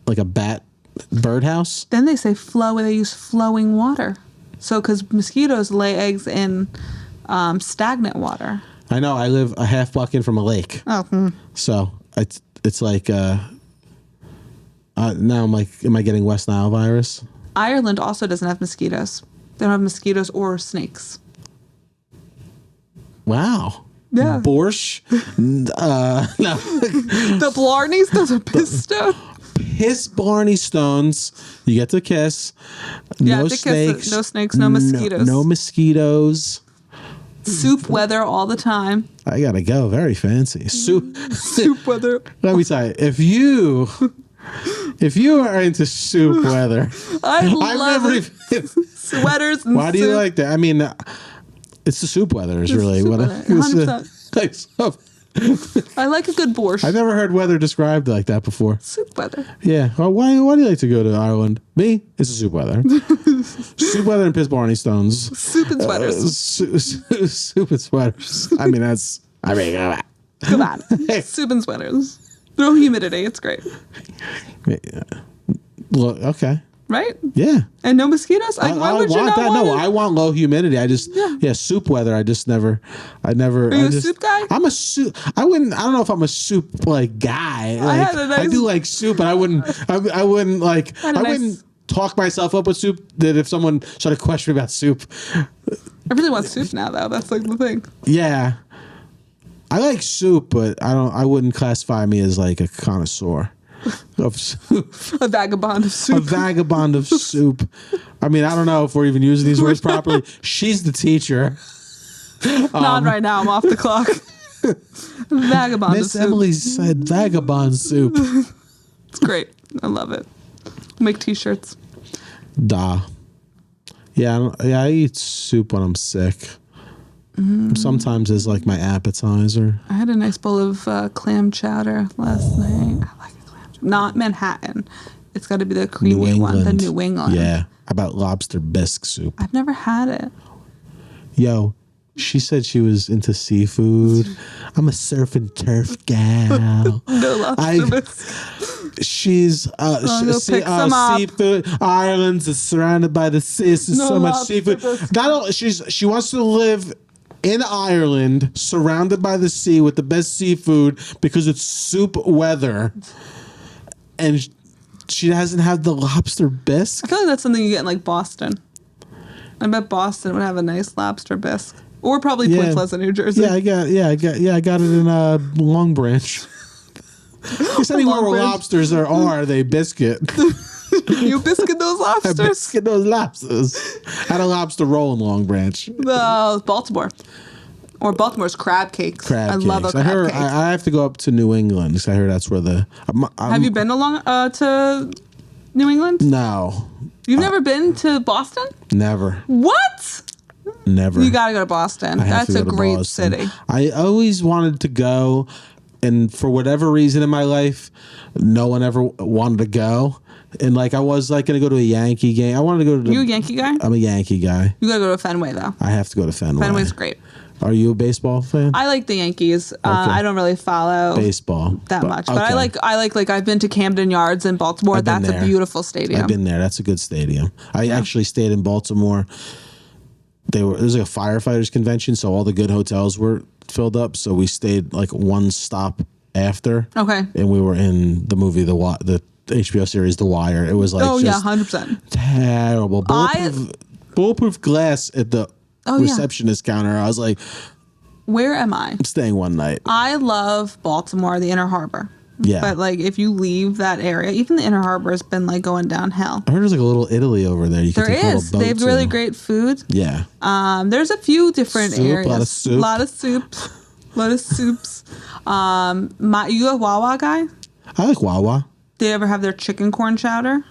S2: like a bat birdhouse.
S1: Then they say they use flowing water. So, because mosquitoes lay eggs in stagnant water.
S2: I know. I live a half block in from a lake.
S1: Oh.
S2: So it's like now I'm like, am I getting West Nile virus?
S1: Ireland also doesn't have mosquitoes. They don't have mosquitoes or snakes.
S2: Wow.
S1: Yeah.
S2: Borscht. No.
S1: The Blarneys, those are piss stone.
S2: Piss Barney stones. You get to kiss.
S1: Yeah,
S2: no snakes.
S1: No snakes, no mosquitoes.
S2: No mosquitoes.
S1: Soup weather all the time.
S2: I gotta go. Very fancy. Soup
S1: weather.
S2: Let me tell you, if you are into soup weather,
S1: I love it. Sweaters and
S2: why do you like that? I mean, it's the soup weather is really what
S1: 100%. I like a good borscht.
S2: I've never heard weather described like that before.
S1: Soup weather.
S2: Yeah. Well, why do you like to go to Ireland? Me? It's a soup weather. Soup weather and piss Barney stones.
S1: Soup and sweaters.
S2: Soup and sweaters. I mean,
S1: Come on. Soup and sweaters. No humidity. It's great.
S2: Look, okay.
S1: Right?
S2: Yeah.
S1: And no mosquitoes? Why would you not want
S2: No,
S1: it?
S2: I want low humidity. I just soup weather. I never.
S1: Are you a soup guy?
S2: I'm a soup. I don't know if I'm a soup like guy. Like I do like soup, but I wouldn't talk myself up with soup. That if someone started questioning me about soup,
S1: I really want soup now, though. That's like the thing.
S2: Yeah, I like soup, but I wouldn't classify me as like a connoisseur of soup.
S1: A vagabond of soup.
S2: A vagabond of soup. I mean, I don't know if we're even using these words properly. She's the teacher.
S1: Not right now. I'm off the clock. Vagabond of
S2: Miss
S1: soup.
S2: Emily said vagabond soup.
S1: It's great. I love it. Make t-shirts.
S2: Yeah, I eat soup when I'm sick. Sometimes it's like my appetizer.
S1: I had a nice bowl of clam chowder last night. I like a clam chowder. Not Manhattan. It's got to be the creamy one, the New England.
S2: Yeah. How about lobster bisque soup?
S1: I've never had it.
S2: Yo, she said she was into seafood. I'm a surf and turf gal.
S1: No lobster bisque.
S2: She's seafood. Ireland's is surrounded by the sea. There's so much seafood. Not only she wants to live in Ireland, surrounded by the sea with the best seafood because it's soup weather, and she doesn't have the lobster bisque.
S1: I feel like that's something you get in like Boston. I bet Boston would have a nice lobster bisque, or probably Point Pleasant, New Jersey.
S2: I got it in Long Branch. Because anywhere where lobsters are, they biscuit.
S1: You biscuit those lobsters?
S2: I biscuit those lobsters. I had a lobster roll in Long Branch.
S1: Baltimore. Or Baltimore's crab cakes. I love a crab cake.
S2: I have to go up to New England because I heard that's where
S1: have you been to New England?
S2: No.
S1: You've never been to Boston?
S2: Never.
S1: What?
S2: Never.
S1: You gotta go to Boston. That's a great city.
S2: I always wanted to go, and for whatever reason in my life, no one ever wanted to go. And like I was like gonna go to a Yankee game. I wanted to go to.
S1: You a Yankee guy?
S2: I'm a Yankee guy.
S1: You gotta go to Fenway though.
S2: I have to go to Fenway.
S1: Fenway's great.
S2: Are you a baseball fan?
S1: I like the Yankees. I don't really follow
S2: baseball
S1: that much, but I like I've been to Camden Yards in Baltimore. That's a beautiful stadium.
S2: I've been there. That's a good stadium. I actually stayed in Baltimore. It was like a firefighters convention, so all the good hotels were filled up. So we stayed like one stop after.
S1: Okay.
S2: And we were in the movie the HBO series The Wire. It was like
S1: 100%.
S2: Terrible. Bulletproof glass at the receptionist counter. I was like,
S1: where am I?
S2: I'm staying one night.
S1: I love Baltimore, the Inner Harbor.
S2: Yeah.
S1: But like if you leave that area, even the Inner Harbor has been like going downhill.
S2: I heard there's like a little Italy over there.
S1: There is. They have really great food.
S2: Yeah.
S1: There's a few different areas.
S2: A lot of soup.
S1: A lot of soups. You a Wawa guy?
S2: I like Wawa.
S1: Do you ever have their chicken corn chowder?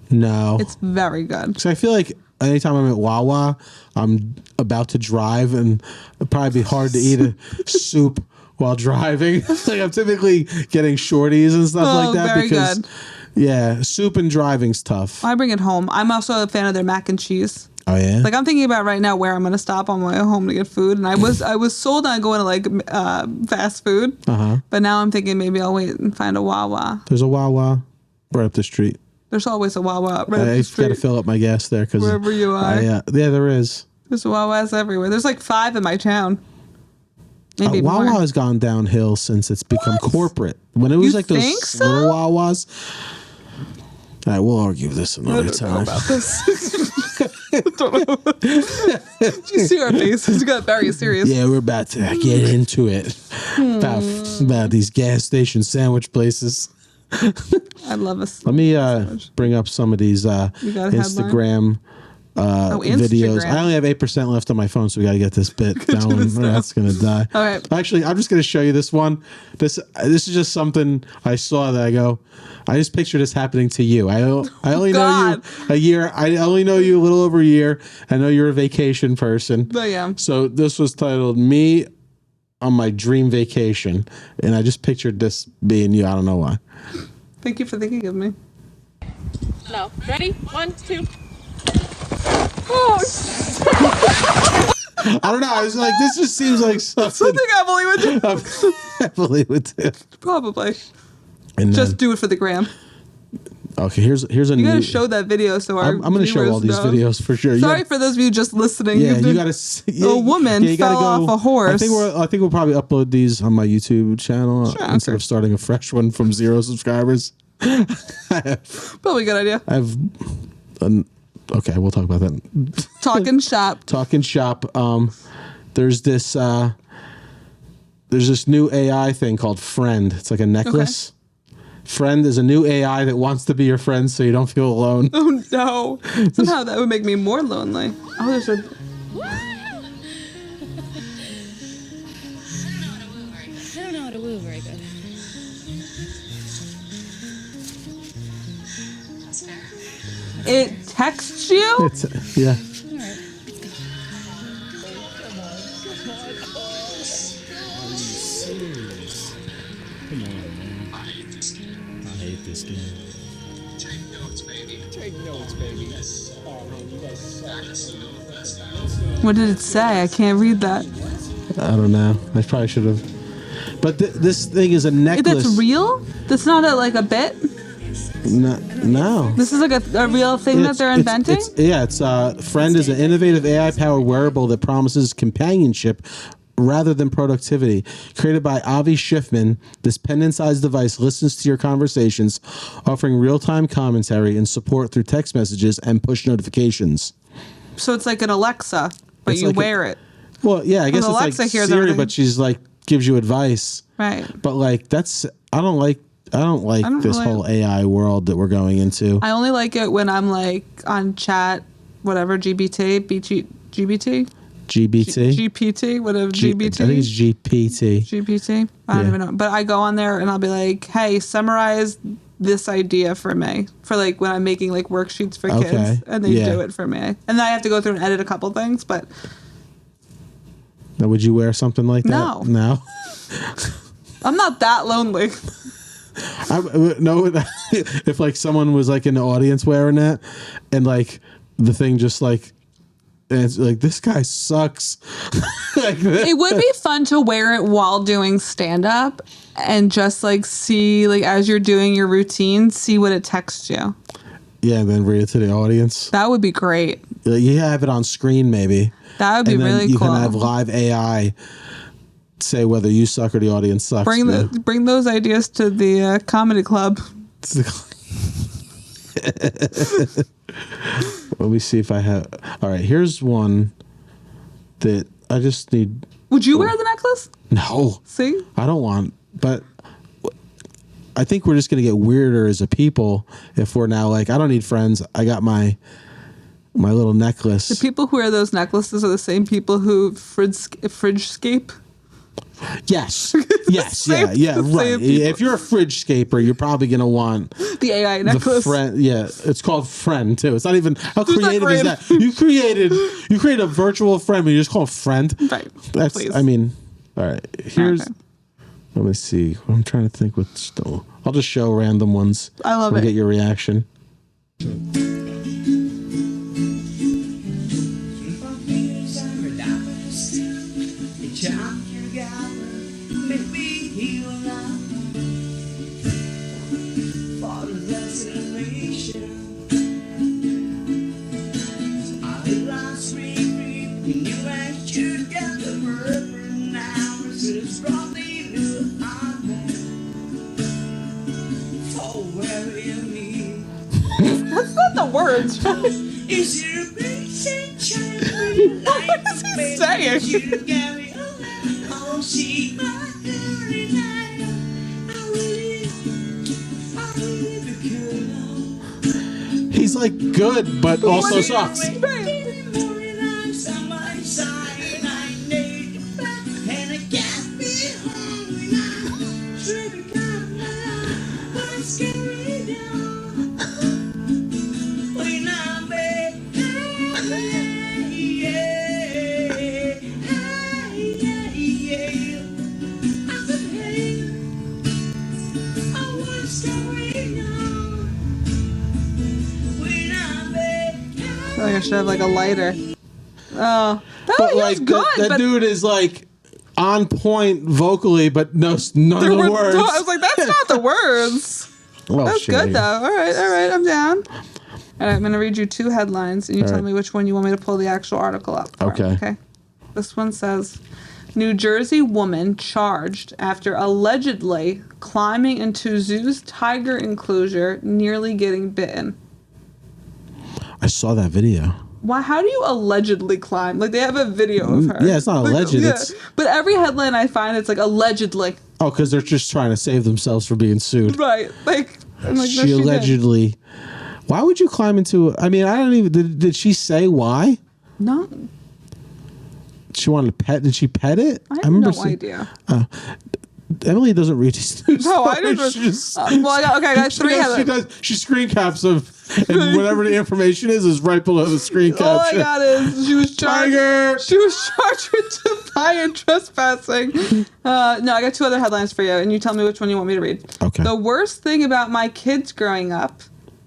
S2: No.
S1: It's very good.
S2: So I feel like anytime I'm at Wawa, I'm about to drive, and it'd probably be hard to eat a soup while driving. Like I'm typically getting shorties and stuff like that.
S1: Very
S2: because,
S1: good.
S2: Yeah, soup and driving's tough.
S1: I bring it home. I'm also a fan of their mac and cheese.
S2: Oh yeah.
S1: Like I'm thinking about right now where I'm gonna stop on my way home to get food, and I was sold on going to like fast food. But now I'm thinking maybe I'll wait and find a Wawa.
S2: There's a Wawa right up the street.
S1: There's always a Wawa right up the street.
S2: I got to fill up my gas there because
S1: wherever you are.
S2: Yeah, there is.
S1: There's Wawas everywhere. There's like 5 in my town. Maybe
S2: Wawa
S1: more.
S2: has gone downhill since it's become corporate. When it was like those little Wawas. All right, we'll argue this another time.
S1: Know about this. Don't know. Did you see our faces? We got very serious.
S2: Yeah, we're about to get into it about these gas station sandwich places.
S1: I love us.
S2: Let me bring up some of these Instagram videos. I only have 8% left on my phone, so we got to get this bit down. Or that's gonna die.
S1: All right.
S2: Actually, I'm just gonna show you this one. This is just something I saw that I go. I just picture this happening to you. I only know you a year. I only know you a little over a year. I know you're a vacation person.
S1: I am.
S2: So this was titled "Me on My Dream Vacation," and I just pictured this being you. I don't know why.
S1: Thank you for thinking of me.
S3: No. Ready? 1, 2.
S1: Oh.
S2: I don't know. I was like, this just seems like something
S1: Emily would do.
S2: Emily would do.
S1: Probably.
S2: And
S1: just do it for the gram.
S2: Okay, here's a
S1: You
S2: new.
S1: gotta show that video so our
S2: I'm going to show all these videos for sure.
S1: Sorry for those of you just listening.
S2: Yeah, you got to.
S1: A woman fell off a horse.
S2: I think we'll probably upload these on my YouTube channel instead of starting a fresh one from 0 subscribers.
S1: Probably a good idea.
S2: Okay, we'll talk about that.
S1: Talking shop.
S2: Talking shop. There's this new AI thing called Friend. It's like a necklace. Okay. Friend is a new AI that wants to be your friend so you don't feel alone.
S1: Oh no. Somehow that would make me more lonely. Oh, there's a...
S4: I don't know how to woo very good.
S1: It texts you?
S2: Yeah.
S4: All right, let's go.
S5: Are you serious? Come on, man. I hate this game. Take notes, baby. Oh, man, you guys suck.
S1: What did it say? I can't read that.
S2: I don't know. I probably should have. But this thing is a necklace.
S1: That's real? That's not like a bit?
S2: No.
S1: This is like a real thing that they're inventing?
S2: It's Friend is an innovative AI-powered wearable that promises companionship rather than productivity. Created by Avi Schiffman, this pendant-sized device listens to your conversations, offering real-time commentary and support through text messages and push notifications.
S1: So it's like an Alexa, but you wear it.
S2: Well, yeah, I guess it's
S1: Alexa
S2: like
S1: hears
S2: Siri,
S1: everything.
S2: but she's like gives you advice.
S1: Right.
S2: But like I don't like this whole AI world that we're going into.
S1: I only like it when I'm like on chat, whatever, GPT, whatever, GBT.
S2: I think it's GPT.
S1: GPT. I don't even know. But I go on there and I'll be like, hey, summarize this idea for me. For like when I'm making like worksheets for kids. And they do it for me. And then I have to go through and edit a couple things, but...
S2: Now, would you wear something like that? No.
S1: I'm not that lonely.
S2: No, if like someone was like in the audience wearing that and like the thing just like... And it's like, this guy sucks.
S1: It would be fun to wear it while doing stand-up and just like see, like as you're doing your routine, see what it texts you.
S2: Yeah, and then read it to the audience.
S1: That would be great.
S2: You have it on screen, maybe.
S1: That would be really cool.
S2: You can have live AI say whether you suck or the audience sucks.
S1: Bring those ideas to the comedy club.
S2: Let me see if I have. All right, here's one that I just need.
S1: Would you wear the necklace?
S2: No.
S1: See?
S2: I don't want, but I think we're just going to get weirder as a people if we're now like, I don't need friends. I got my little necklace.
S1: The people who wear those necklaces are the same people who fridge-scape.
S2: Yes. Yes. Yeah. Right. If you're a fridge scaper, you're probably gonna want
S1: the AI necklace.
S2: Friend. Yeah, it's called Friend too. It's not even how creative is that? You created a virtual friend, but you just call it Friend.
S1: Right.
S2: That's.
S1: Please.
S2: I mean, all right. Here's.
S1: Okay.
S2: Let me see. I'm trying to think what's still. I'll just show random ones.
S1: I love it.
S2: Get your reaction.
S1: That's not the words, right? What is he saying?
S2: He's like good, but also sucks.
S1: I should have like a lighter. Oh, that was good.
S2: That dude is like on point vocally, but none of the words.
S1: I was like, that's not the words.
S2: Oh,
S1: That's
S2: shit.
S1: good though. All right, I'm down. All right, I'm gonna read you 2 headlines, and you tell me which one you want me to pull the actual article up for.
S2: Okay.
S1: Okay. This one says, New Jersey woman charged after allegedly climbing into zoo's tiger enclosure, nearly getting bitten.
S2: I saw that video.
S1: Why? How do you allegedly climb? Like, they have a video of her.
S2: Yeah, it's not alleged. It's...
S1: But every headline I find, it's like allegedly.
S2: Oh, because they're just trying to save themselves from being sued.
S1: Right. Like, I'm like, no,
S2: She allegedly. Why would you climb into? I mean, I don't even. Did she say why?
S1: No.
S2: She wanted to pet. Did she pet it?
S1: I have no idea.
S2: Emily doesn't read these news.
S1: No, I didn't. Well, I got 3 headlines.
S2: She screen caps them, and whatever the information is right below the screen caption.
S1: All I got is she was charged.
S2: Tiger!
S1: She was charged with defying trespassing. No, I got 2 other headlines for you, and you tell me which one you want me to read.
S2: Okay.
S1: The worst thing about my kids growing up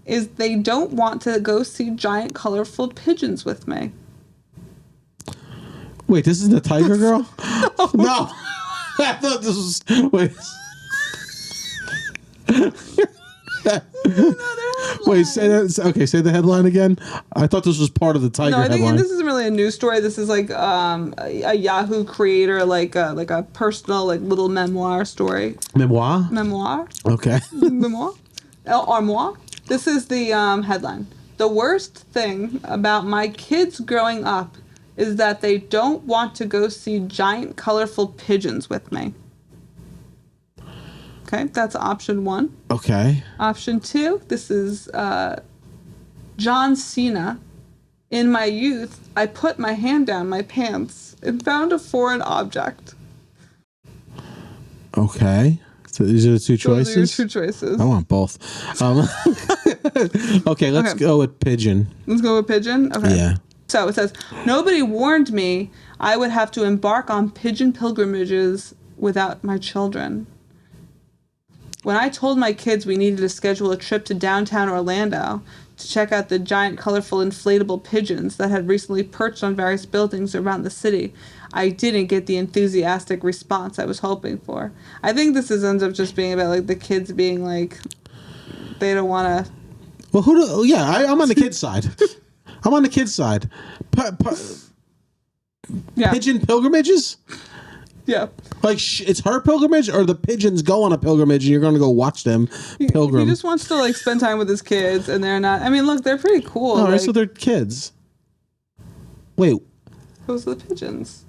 S1: is they don't want to go see giant, colorful pigeons with me.
S2: Wait, this is the Tiger Girl? No. I thought this was. Wait. Wait, say that. Okay, say the headline again. I thought this was part of the Tiger headline.
S1: No, I think this isn't really a news story. This is like a Yahoo creator, like a personal, like little memoir story.
S2: Memoir?
S1: Memoir?
S2: Okay.
S1: Memoir? Armoire? This is the headline. The worst thing about my kids growing up is that they don't want to go see giant, colorful pigeons with me. Okay, that's option 1.
S2: Okay.
S1: Option 2, this is John Cena. In my youth, I put my hand down my pants and found a foreign object.
S2: Okay. So these are the 2 choices?
S1: Those are your 2 choices.
S2: I want both. Okay, let's go with pigeon.
S1: Let's go with pigeon? Okay.
S2: Yeah.
S1: So it says, nobody warned me I would have to embark on pigeon pilgrimages without my children. When I told my kids we needed to schedule a trip to downtown Orlando to check out the giant, colorful, inflatable pigeons that had recently perched on various buildings around the city, I didn't get the enthusiastic response I was hoping for. I think this ends up just being about, like, the kids being like, they don't want to.
S2: Well, I'm on the kids' side. I'm on the kids' side.
S1: Yeah.
S2: Pigeon pilgrimages?
S1: Yeah.
S2: Like, it's her pilgrimage, or the pigeons go on a pilgrimage and you're going to go watch them pilgrim?
S1: He just wants to, like, spend time with his kids, and they're not. I mean, look, they're pretty cool.
S2: All right,
S1: like,
S2: so they're kids. Wait.
S1: Those are the pigeons.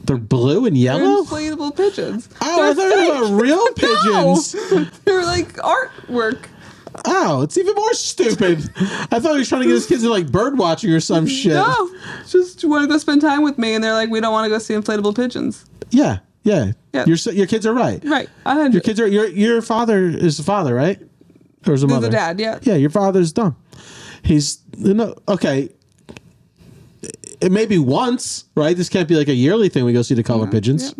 S2: They're blue and
S1: They're
S2: yellow?
S1: inflatable pigeons.
S2: Oh, I thought they were real pigeons.
S1: No, they're like artwork.
S2: Oh, it's even more stupid. I thought he was trying to get his kids to, like, bird watching or some shit.
S1: No, just want to go spend time with me, and they're like, we don't want to go see inflatable pigeons.
S2: Yeah.
S1: Yeah.
S2: Your kids are right.
S1: Right.
S2: Your kids are your father is the father, right? Or is the mother?
S1: The dad. Yeah.
S2: Yeah, your father's dumb. He's okay. It may be once, right? This can't be like a yearly thing. We go see the color pigeons,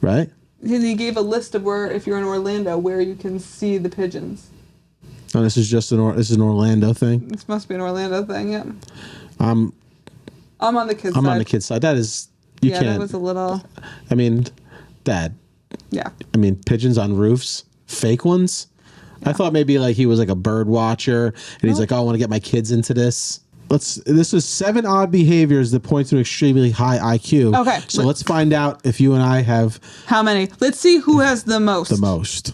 S2: right?
S1: And he gave a list of where, if you're in Orlando, where you can see the pigeons.
S2: Oh, this is just an Orlando thing.
S1: This must be an Orlando thing. Yeah.
S2: I'm
S1: on the kids' side.
S2: I'm on the kids' side. That is you can't.
S1: Yeah, that was a little.
S2: I mean, Dad.
S1: Yeah.
S2: I mean, pigeons on roofs, fake ones. Yeah. I thought maybe like he was like a bird watcher, and he's like, "Oh, I want to get my kids into this." This is 7 odd behaviors that point to an extremely high IQ.
S1: Okay.
S2: So let's find out if you and I have
S1: how many. Let's see who has the most.
S2: The most.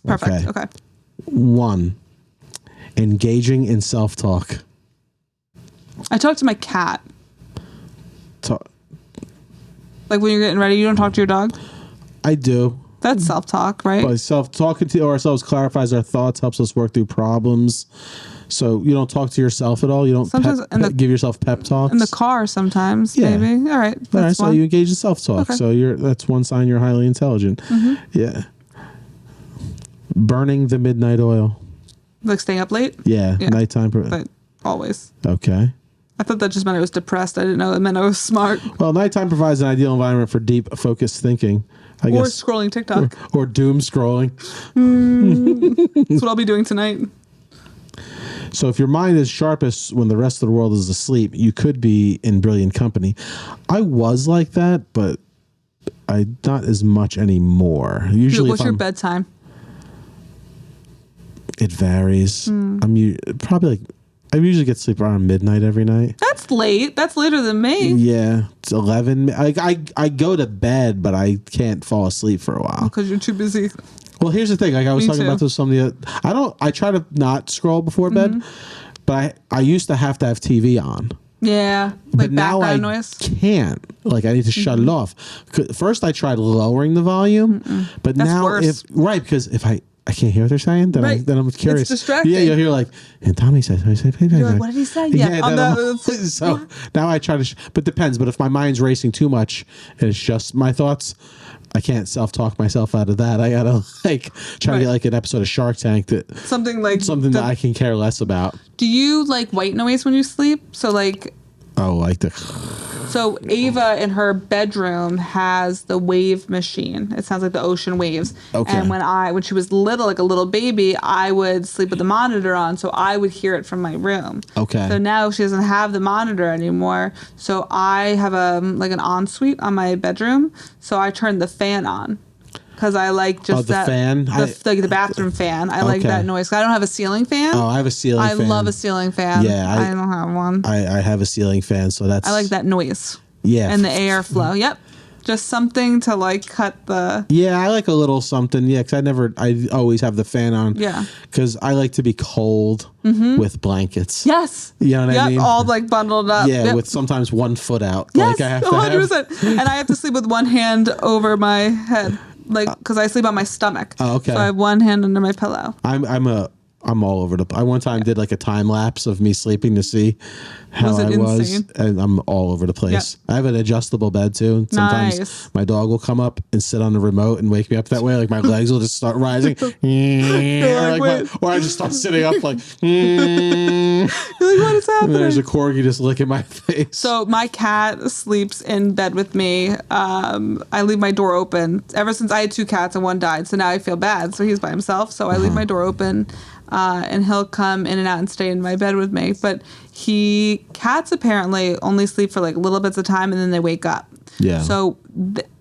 S1: Perfect. Okay.
S2: 1, engaging in self-talk.
S1: I talk to my cat. Like when you're getting ready, you don't talk to your dog?
S2: I do.
S1: That's self-talk, right?
S2: But self-talking to ourselves clarifies our thoughts, helps us work through problems. So you don't talk to yourself at all? You don't give yourself pep talks?
S1: In the car sometimes, maybe. All right.
S2: All right, so you engage in self-talk.
S1: Okay.
S2: So that's one sign you're highly intelligent.
S1: Mm-hmm.
S2: Yeah. Burning the midnight oil.
S1: Like staying up late?
S2: Yeah. Nighttime.
S1: But always.
S2: Okay.
S1: I thought that just meant I was depressed. I didn't know it meant I was smart.
S2: Well, nighttime provides an ideal environment for deep, focused thinking. I guess.
S1: Or scrolling TikTok.
S2: Or doom scrolling.
S1: That's what I'll be doing tonight.
S2: So if your mind is sharpest when the rest of the world is asleep, you could be in brilliant company. I was like that, but I'm not as much anymore. Usually,
S1: what's your bedtime?
S2: It varies. Probably like I usually get sleep around midnight every night.
S1: That's late. That's later than me.
S2: Yeah, it's 11. I go to bed, but I can't fall asleep for a while.
S1: Because you're too busy.
S2: Well, here's the thing. Like I was
S1: Me
S2: talking
S1: too.
S2: about this with somebody. I try to not scroll before bed, but I used to have TV on.
S1: Yeah.
S2: But
S1: Like
S2: now I
S1: background noise.
S2: can't. Like I need to shut it off. First, I tried lowering the volume, but
S1: That's
S2: now
S1: worse.
S2: because if I can't hear what they're saying, then
S1: Right.
S2: then I'm curious.
S1: It's distracting.
S2: Yeah, you'll hear like, and Tommy says,
S1: You're like, what did he say? Yeah. On the,
S2: so now I try to, but depends. But if my mind's racing too much and it's just my thoughts, I can't self-talk myself out of that. I gotta like try to get like an episode of Shark Tank
S1: something like
S2: that I can care less about.
S1: Do you like white noise when you sleep? So like,
S2: Like the.
S1: so Ava in her bedroom has the wave machine. It sounds like the ocean waves.
S2: Okay.
S1: And when she was little, like a little baby, I would sleep with the monitor on, so I would hear it from my room.
S2: Okay.
S1: So now she doesn't have the monitor anymore. So I have an ensuite on my bedroom. So I turned the fan on. Because I like just
S2: the fan?
S1: like the bathroom fan. I like
S2: Okay.
S1: that noise. I don't have a ceiling fan.
S2: Oh, I have a ceiling fan.
S1: I love a ceiling fan.
S2: Yeah,
S1: I don't have one.
S2: I have a ceiling fan, so that's.
S1: I like that noise.
S2: Yeah.
S1: And the airflow. Yep. Just something to like cut the.
S2: Yeah, I like a little something. Yeah, because I always have the fan on.
S1: Yeah.
S2: Because I like to be cold with blankets.
S1: Yes.
S2: You know what I mean?
S1: All like bundled up.
S2: Yeah,
S1: Yep.
S2: with sometimes 1 foot out.
S1: Yes,
S2: Like I have to
S1: 100%. And I have to sleep with one hand over my head, like because I sleep on my stomach.
S2: Oh, okay.
S1: So I have one hand under my pillow.
S2: I'm all over the. I one time did like a time lapse of me sleeping to see how
S1: Was it
S2: I was,
S1: insane?
S2: and I'm all over the place. I have an adjustable bed too. And sometimes
S1: Nice.
S2: my dog will come up and sit on the remote and wake me up that way. Like my legs will just start rising, or I just start sitting up like.
S1: You're like, what is happening?
S2: And there's a corgi just licking my face.
S1: So my cat sleeps in bed with me. I leave my door open. Ever since I had 2 cats and one died, so now I feel bad. So he's by himself. So I leave my door open, and he'll come in and out and stay in my bed with me. But cats apparently only sleep for like little bits of time and then they wake up.
S2: Yeah.
S1: So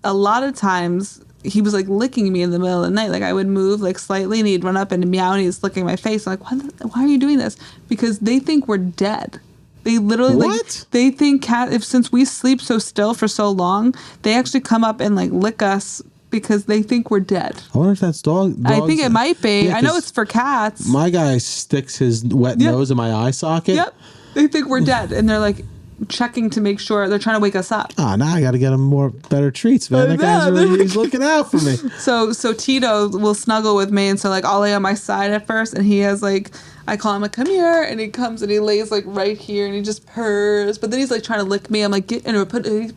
S1: a lot of times he was like licking me in the middle of the night. Like I would move like slightly and he'd run up and meow and he's licking my face. I'm like, why are you doing this? Because they think we're dead. They literally they think since we sleep so still for so long, they actually come up and like lick us because they think we're dead.
S2: I wonder if that's dogs.
S1: I think it might be.
S2: Yeah,
S1: I know
S2: 'cause
S1: it's for cats.
S2: My guy sticks his wet nose in my eye socket.
S1: Yep. They think we're dead and they're like checking to make sure they're trying to wake us up.
S2: Ah, now I got to get him better treats, man. That guy's really he's looking out for me.
S1: So Tito will snuggle with me, and so like I'll lay on my side at first, and he has like I call him like come here, and he comes and he lays like right here, and he just purrs. But then he's like trying to lick me. I'm like he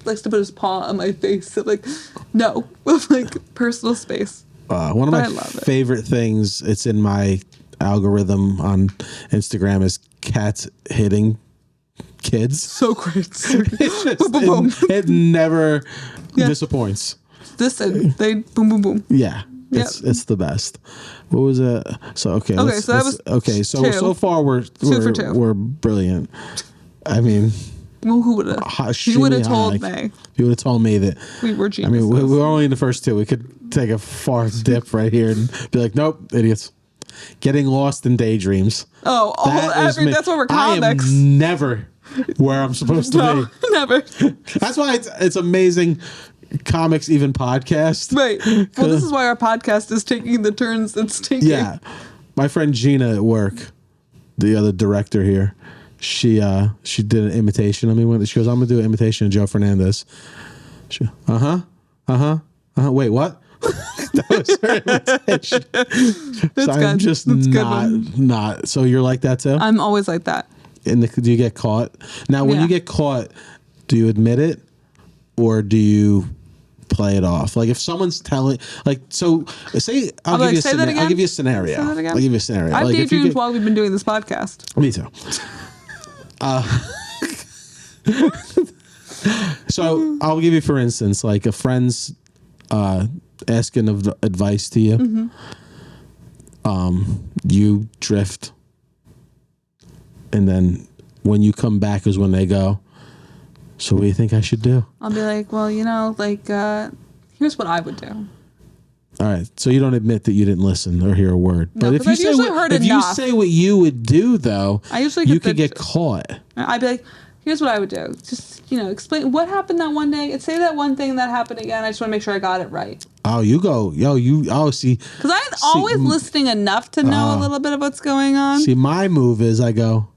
S1: likes to put his paw on my face. So like no, like personal space.
S2: One of my favorite things. It's in my algorithm on Instagram is cats hitting kids.
S1: So great.
S2: Boom, boom, boom. It never disappoints.
S1: Listen, they boom, boom, boom.
S2: Yeah. It's the best. What was it? So okay.
S1: So that was
S2: okay. So
S1: two.
S2: So far we're brilliant. I mean,
S1: well, who would have? You would have told me.
S2: You would have told me that
S1: we were geniuses.
S2: I mean, we were only in the first 2. We could take a far dip right here and be like, nope, idiots. Getting lost in daydreams.
S1: Oh, that's what we're comics.
S2: I am never where I'm supposed to
S1: be. Never.
S2: That's why it's amazing. Comics, even podcasts.
S1: Right. Well, this is why our podcast is taking the turns it's taking.
S2: Yeah. My friend Gina at work, the other director here, she did an imitation of me. She goes, I'm going to do an imitation of Joe Fernandes. She, wait, what? That was her imitation.
S1: That's
S2: so
S1: good.
S2: I'm just not. So you're like that too?
S1: I'm always like that.
S2: And do you get caught? Now, when you get caught, do you admit it or do you play it off? Like if someone's telling, like, so say I'll give you a scenario. I'll give you a scenario. I'll give you a scenario.
S1: I've daydreamed while we've been doing this podcast.
S2: Me too. So I'll give you, for instance, like a friend's asking of advice to you. You drift, and then when you come back is when they go, so what do you think I should do?
S1: I'll be like, well, like, here's what I would do.
S2: All right, so you don't admit that you didn't listen or hear a word.
S1: No,
S2: but if
S1: 'cause
S2: you
S1: I've
S2: say
S1: usually heard
S2: if you
S1: enough.
S2: say what you would do, though,
S1: I usually
S2: you
S1: get
S2: could
S1: the-
S2: get caught.
S1: I'd be like, here's what I would do. Just, explain what happened that one day. Say that one thing that happened again. I just want to make sure I got it right.
S2: Oh, you go, see.
S1: Because I'm always listening enough to know a little bit of what's going on.
S2: See, my move is I go,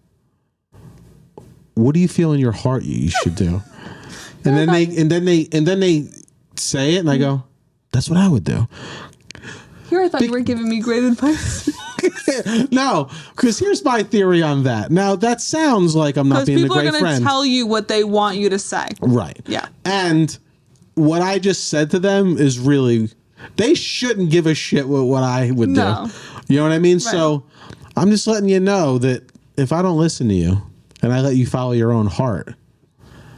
S2: what do you feel in your heart you should do? And then they say it, and I go, that's what I would do.
S1: Here, I thought you were giving me great advice.
S2: No, because here's my theory on that. Now, that sounds like I'm not
S1: Because
S2: being a
S1: people are
S2: great
S1: going to
S2: friend.
S1: tell you what they want you to say.
S2: Right.
S1: Yeah.
S2: And what I just said to them is really, they shouldn't give a shit what I would
S1: No.
S2: do. You know what I mean?
S1: Right.
S2: So I'm just letting you know that if I don't listen to you and I let you follow your own heart,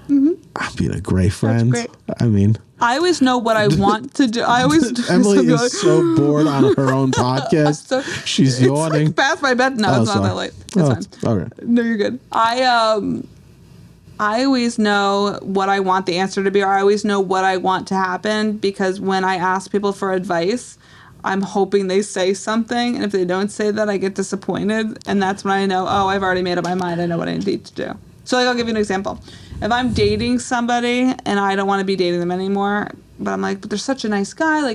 S2: I'm being a great friend.
S1: great.
S2: I mean,
S1: I always know what I want to do. I always
S2: Emily is so bored on her own podcast.
S1: So-
S2: She's yawning.
S1: It's like past my bed. No, it's not
S2: sorry.
S1: that late. It's fine.
S2: All right.
S1: No, you're good. I always know what I want the answer to be, or I always know what I want to happen, because when I ask people for advice, I'm hoping they say something, and if they don't say that, I get disappointed, and that's when I know, I've already made up my mind. I know what I need to do. So I'll give you an example. If I'm dating somebody and I don't want to be dating them anymore, but I'm like, but they're such a nice guy,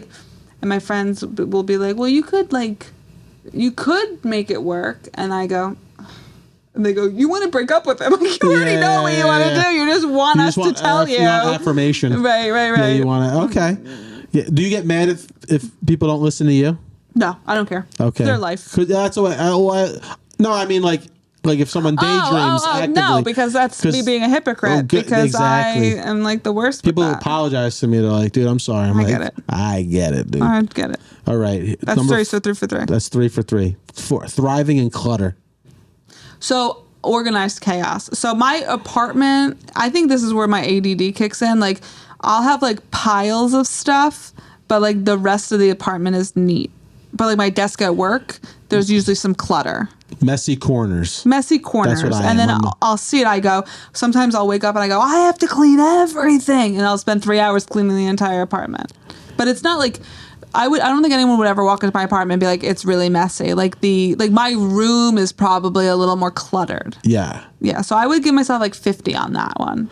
S1: and my friends will be like, well, you could make it work, and I go, and they go, you want to break up with him? Like, you already know what you want to do. You just want us to tell you.
S2: You want affirmation.
S1: Right.
S2: Yeah, you want to. Okay. Yeah. Do you get mad if people don't listen to you?
S1: No, I don't care.
S2: Okay.
S1: It's their life.
S2: 'Cause that's what. No, I mean like if someone daydreams actively.
S1: No, because that's me being a hypocrite. Because
S2: exactly.
S1: I am like the worst.
S2: People
S1: with that.
S2: apologize to me. They're like, dude, I'm sorry.
S1: I get it.
S2: I get it, dude.
S1: I get it.
S2: All right.
S1: That's 3, so 3 for 3.
S2: That's 3 for 3. 4. Thriving in clutter.
S1: So organized chaos. So my apartment, I think this is where my ADD kicks in. Like, I'll have like piles of stuff, but like the rest of the apartment is neat. But like my desk at work, there's usually some clutter.
S2: Messy corners.
S1: Messy corners.
S2: That's what I
S1: and
S2: am.
S1: then I'll see it. Sometimes I'll wake up and I go, I have to clean everything. And I'll spend 3 hours cleaning the entire apartment. But it's not like, I don't think anyone would ever walk into my apartment and be like, it's really messy. Like my room is probably a little more cluttered.
S2: Yeah.
S1: Yeah. So I would give myself like 50 on that one.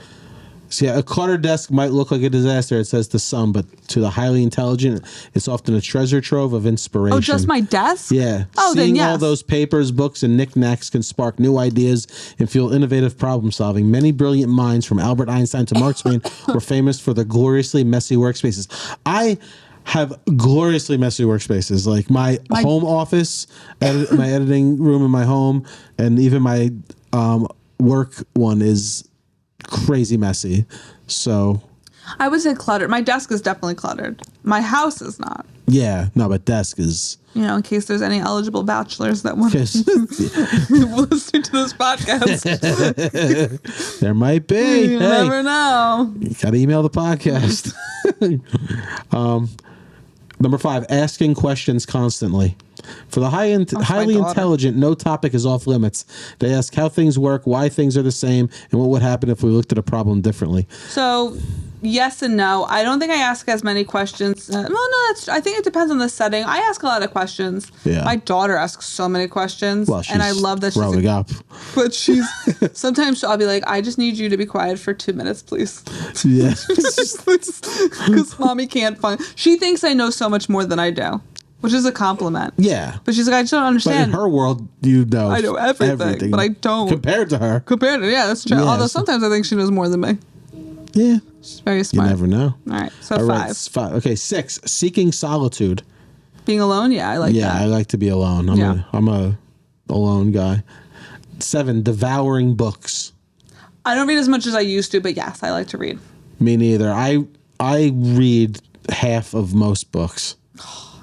S2: So yeah, a cluttered desk might look like a disaster, it says to some, but to the highly intelligent, it's often a treasure trove of inspiration.
S1: Oh, just my desk?
S2: Yeah.
S1: Oh,
S2: Seeing
S1: then yes.
S2: all those papers, books, and knickknacks can spark new ideas and fuel innovative problem solving. Many brilliant minds, from Albert Einstein to Mark Twain, were famous for their gloriously messy workspaces. I have gloriously messy workspaces, like my home office, my editing room in my home, and even my work one is crazy messy. So
S1: I would say cluttered. My desk is definitely cluttered. My house is not.
S2: yeah, no, but desk is.
S1: In case there's any eligible bachelors that want to listen to this podcast.
S2: There might be.
S1: You never know.
S2: You gotta email the podcast. Number 5, asking questions constantly. For the highly
S1: daughter.
S2: intelligent, no topic is off limits. They ask how things work, why things are the same, and what would happen if we looked at a problem differently.
S1: So, yes and no. I don't think I ask as many questions. I think it depends on the setting. I ask a lot of questions.
S2: Yeah.
S1: My daughter asks so many questions.
S2: Well, she's
S1: and I love that she's
S2: growing up.
S1: But sometimes I'll be like, I just need you to be quiet for 2 minutes, please.
S2: Yeah.
S1: Because mommy can't she thinks I know so much more than I do, which is a compliment.
S2: Yeah.
S1: But she's like, I just don't
S2: But
S1: understand.
S2: in her world, you know.
S1: I know everything, but I don't.
S2: Compared to her.
S1: Yeah, that's true.
S2: Yes.
S1: Although sometimes I think she knows more than me.
S2: Yeah.
S1: She's very
S2: You
S1: smart.
S2: never know.
S1: All right, so
S2: All
S1: 5.
S2: right, 5. Okay, 6, seeking solitude.
S1: Being alone, yeah, I like
S2: Yeah,
S1: that.
S2: I like to be alone. I'm a alone guy. 7, devouring books.
S1: I don't read as much as I used to, but yes, I like to read.
S2: Me neither. I read half of most books.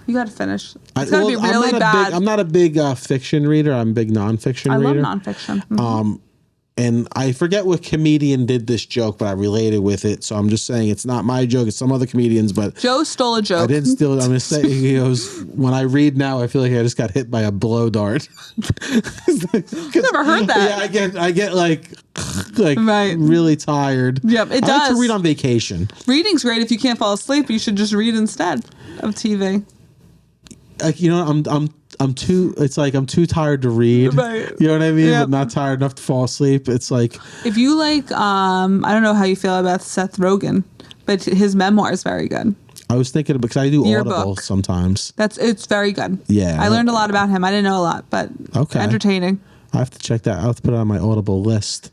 S1: You got to finish. It's got to be really bad.
S2: I'm not a big fiction reader. I'm a big nonfiction
S1: I
S2: reader.
S1: love nonfiction. Mhm.
S2: And I forget what comedian did this joke, but I related with it. So I'm just saying it's not my joke. It's some other comedians, but
S1: Joe stole a joke.
S2: I didn't steal it. I'm going to say, he goes, when I read now, I feel like I just got hit by a blow dart.
S1: Never heard that.
S2: Yeah, I get like
S1: Right.
S2: really tired.
S1: Yep, it
S2: I
S1: does.
S2: like to read on vacation.
S1: Reading's great if you can't fall asleep. You should just read instead of TV.
S2: Like, you know, I'm too. It's like I'm too tired to read.
S1: Right.
S2: You know what I mean?
S1: Yep.
S2: But not tired enough to fall asleep. It's like
S1: If you like, I don't know how you feel about Seth Rogen, but his memoir is very good.
S2: I was thinking because I do
S1: Yearbook.
S2: Audible sometimes.
S1: It's very good.
S2: Yeah.
S1: I learned a lot about him. I didn't know a lot, but
S2: Okay.
S1: entertaining.
S2: I have to check that. I have to put it on my Audible list.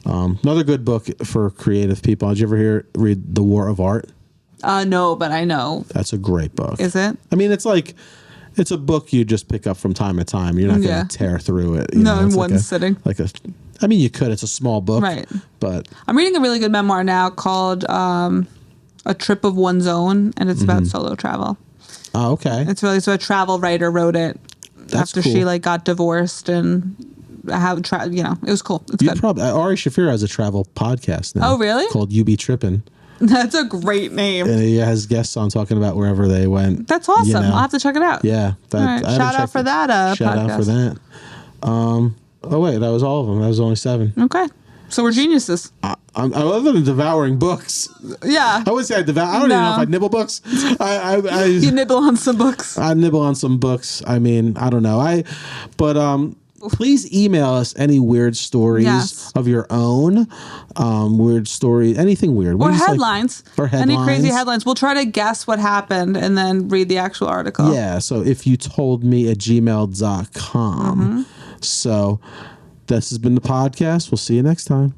S2: Another good book for creative people. Did you ever read The War of Art?
S1: No, but I know.
S2: That's a great book.
S1: Is it?
S2: I mean, it's a book you just pick up from time to time. You're not going
S1: Yeah.
S2: to tear through it. You
S1: No,
S2: know,
S1: in
S2: it's
S1: one sitting.
S2: I mean, you could. It's a small book,
S1: Right.
S2: But
S1: I'm reading a really good memoir now called A Trip of One's Own, and it's about solo travel.
S2: oh, okay.
S1: It's really, so a travel writer wrote it
S2: That's
S1: after
S2: cool.
S1: she got divorced and it was cool. It's
S2: You
S1: good.
S2: probably Ari Shafir has a travel podcast now.
S1: Oh, really?
S2: Called You Be Trippin'.
S1: That's a great name.
S2: And he has guests on talking about wherever they went.
S1: That's awesome.
S2: you know.
S1: I'll have to check it out.
S2: Yeah.
S1: All right.
S2: I haven't
S1: Shout out
S2: checked
S1: for
S2: it.
S1: that
S2: Shout
S1: podcast.
S2: out for that. Oh wait, that was all of them. That was only 7.
S1: Okay. So we're geniuses.
S2: Other than devouring books,
S1: Yeah.
S2: I would say I devour. I don't even know if I nibble books.
S1: You nibble on some books.
S2: I nibble on some books. I mean, I don't know. Please email us any weird stories
S1: Yes.
S2: of your own. Weird story, anything weird.
S1: Or
S2: We just like-
S1: headlines.
S2: or
S1: Any crazy
S2: headlines.
S1: headlines. We'll try to guess what happened and then read the actual article.
S2: Yeah. So if you told me at gmail.com.
S1: Mm-hmm.
S2: So this has been the podcast. We'll see you next time.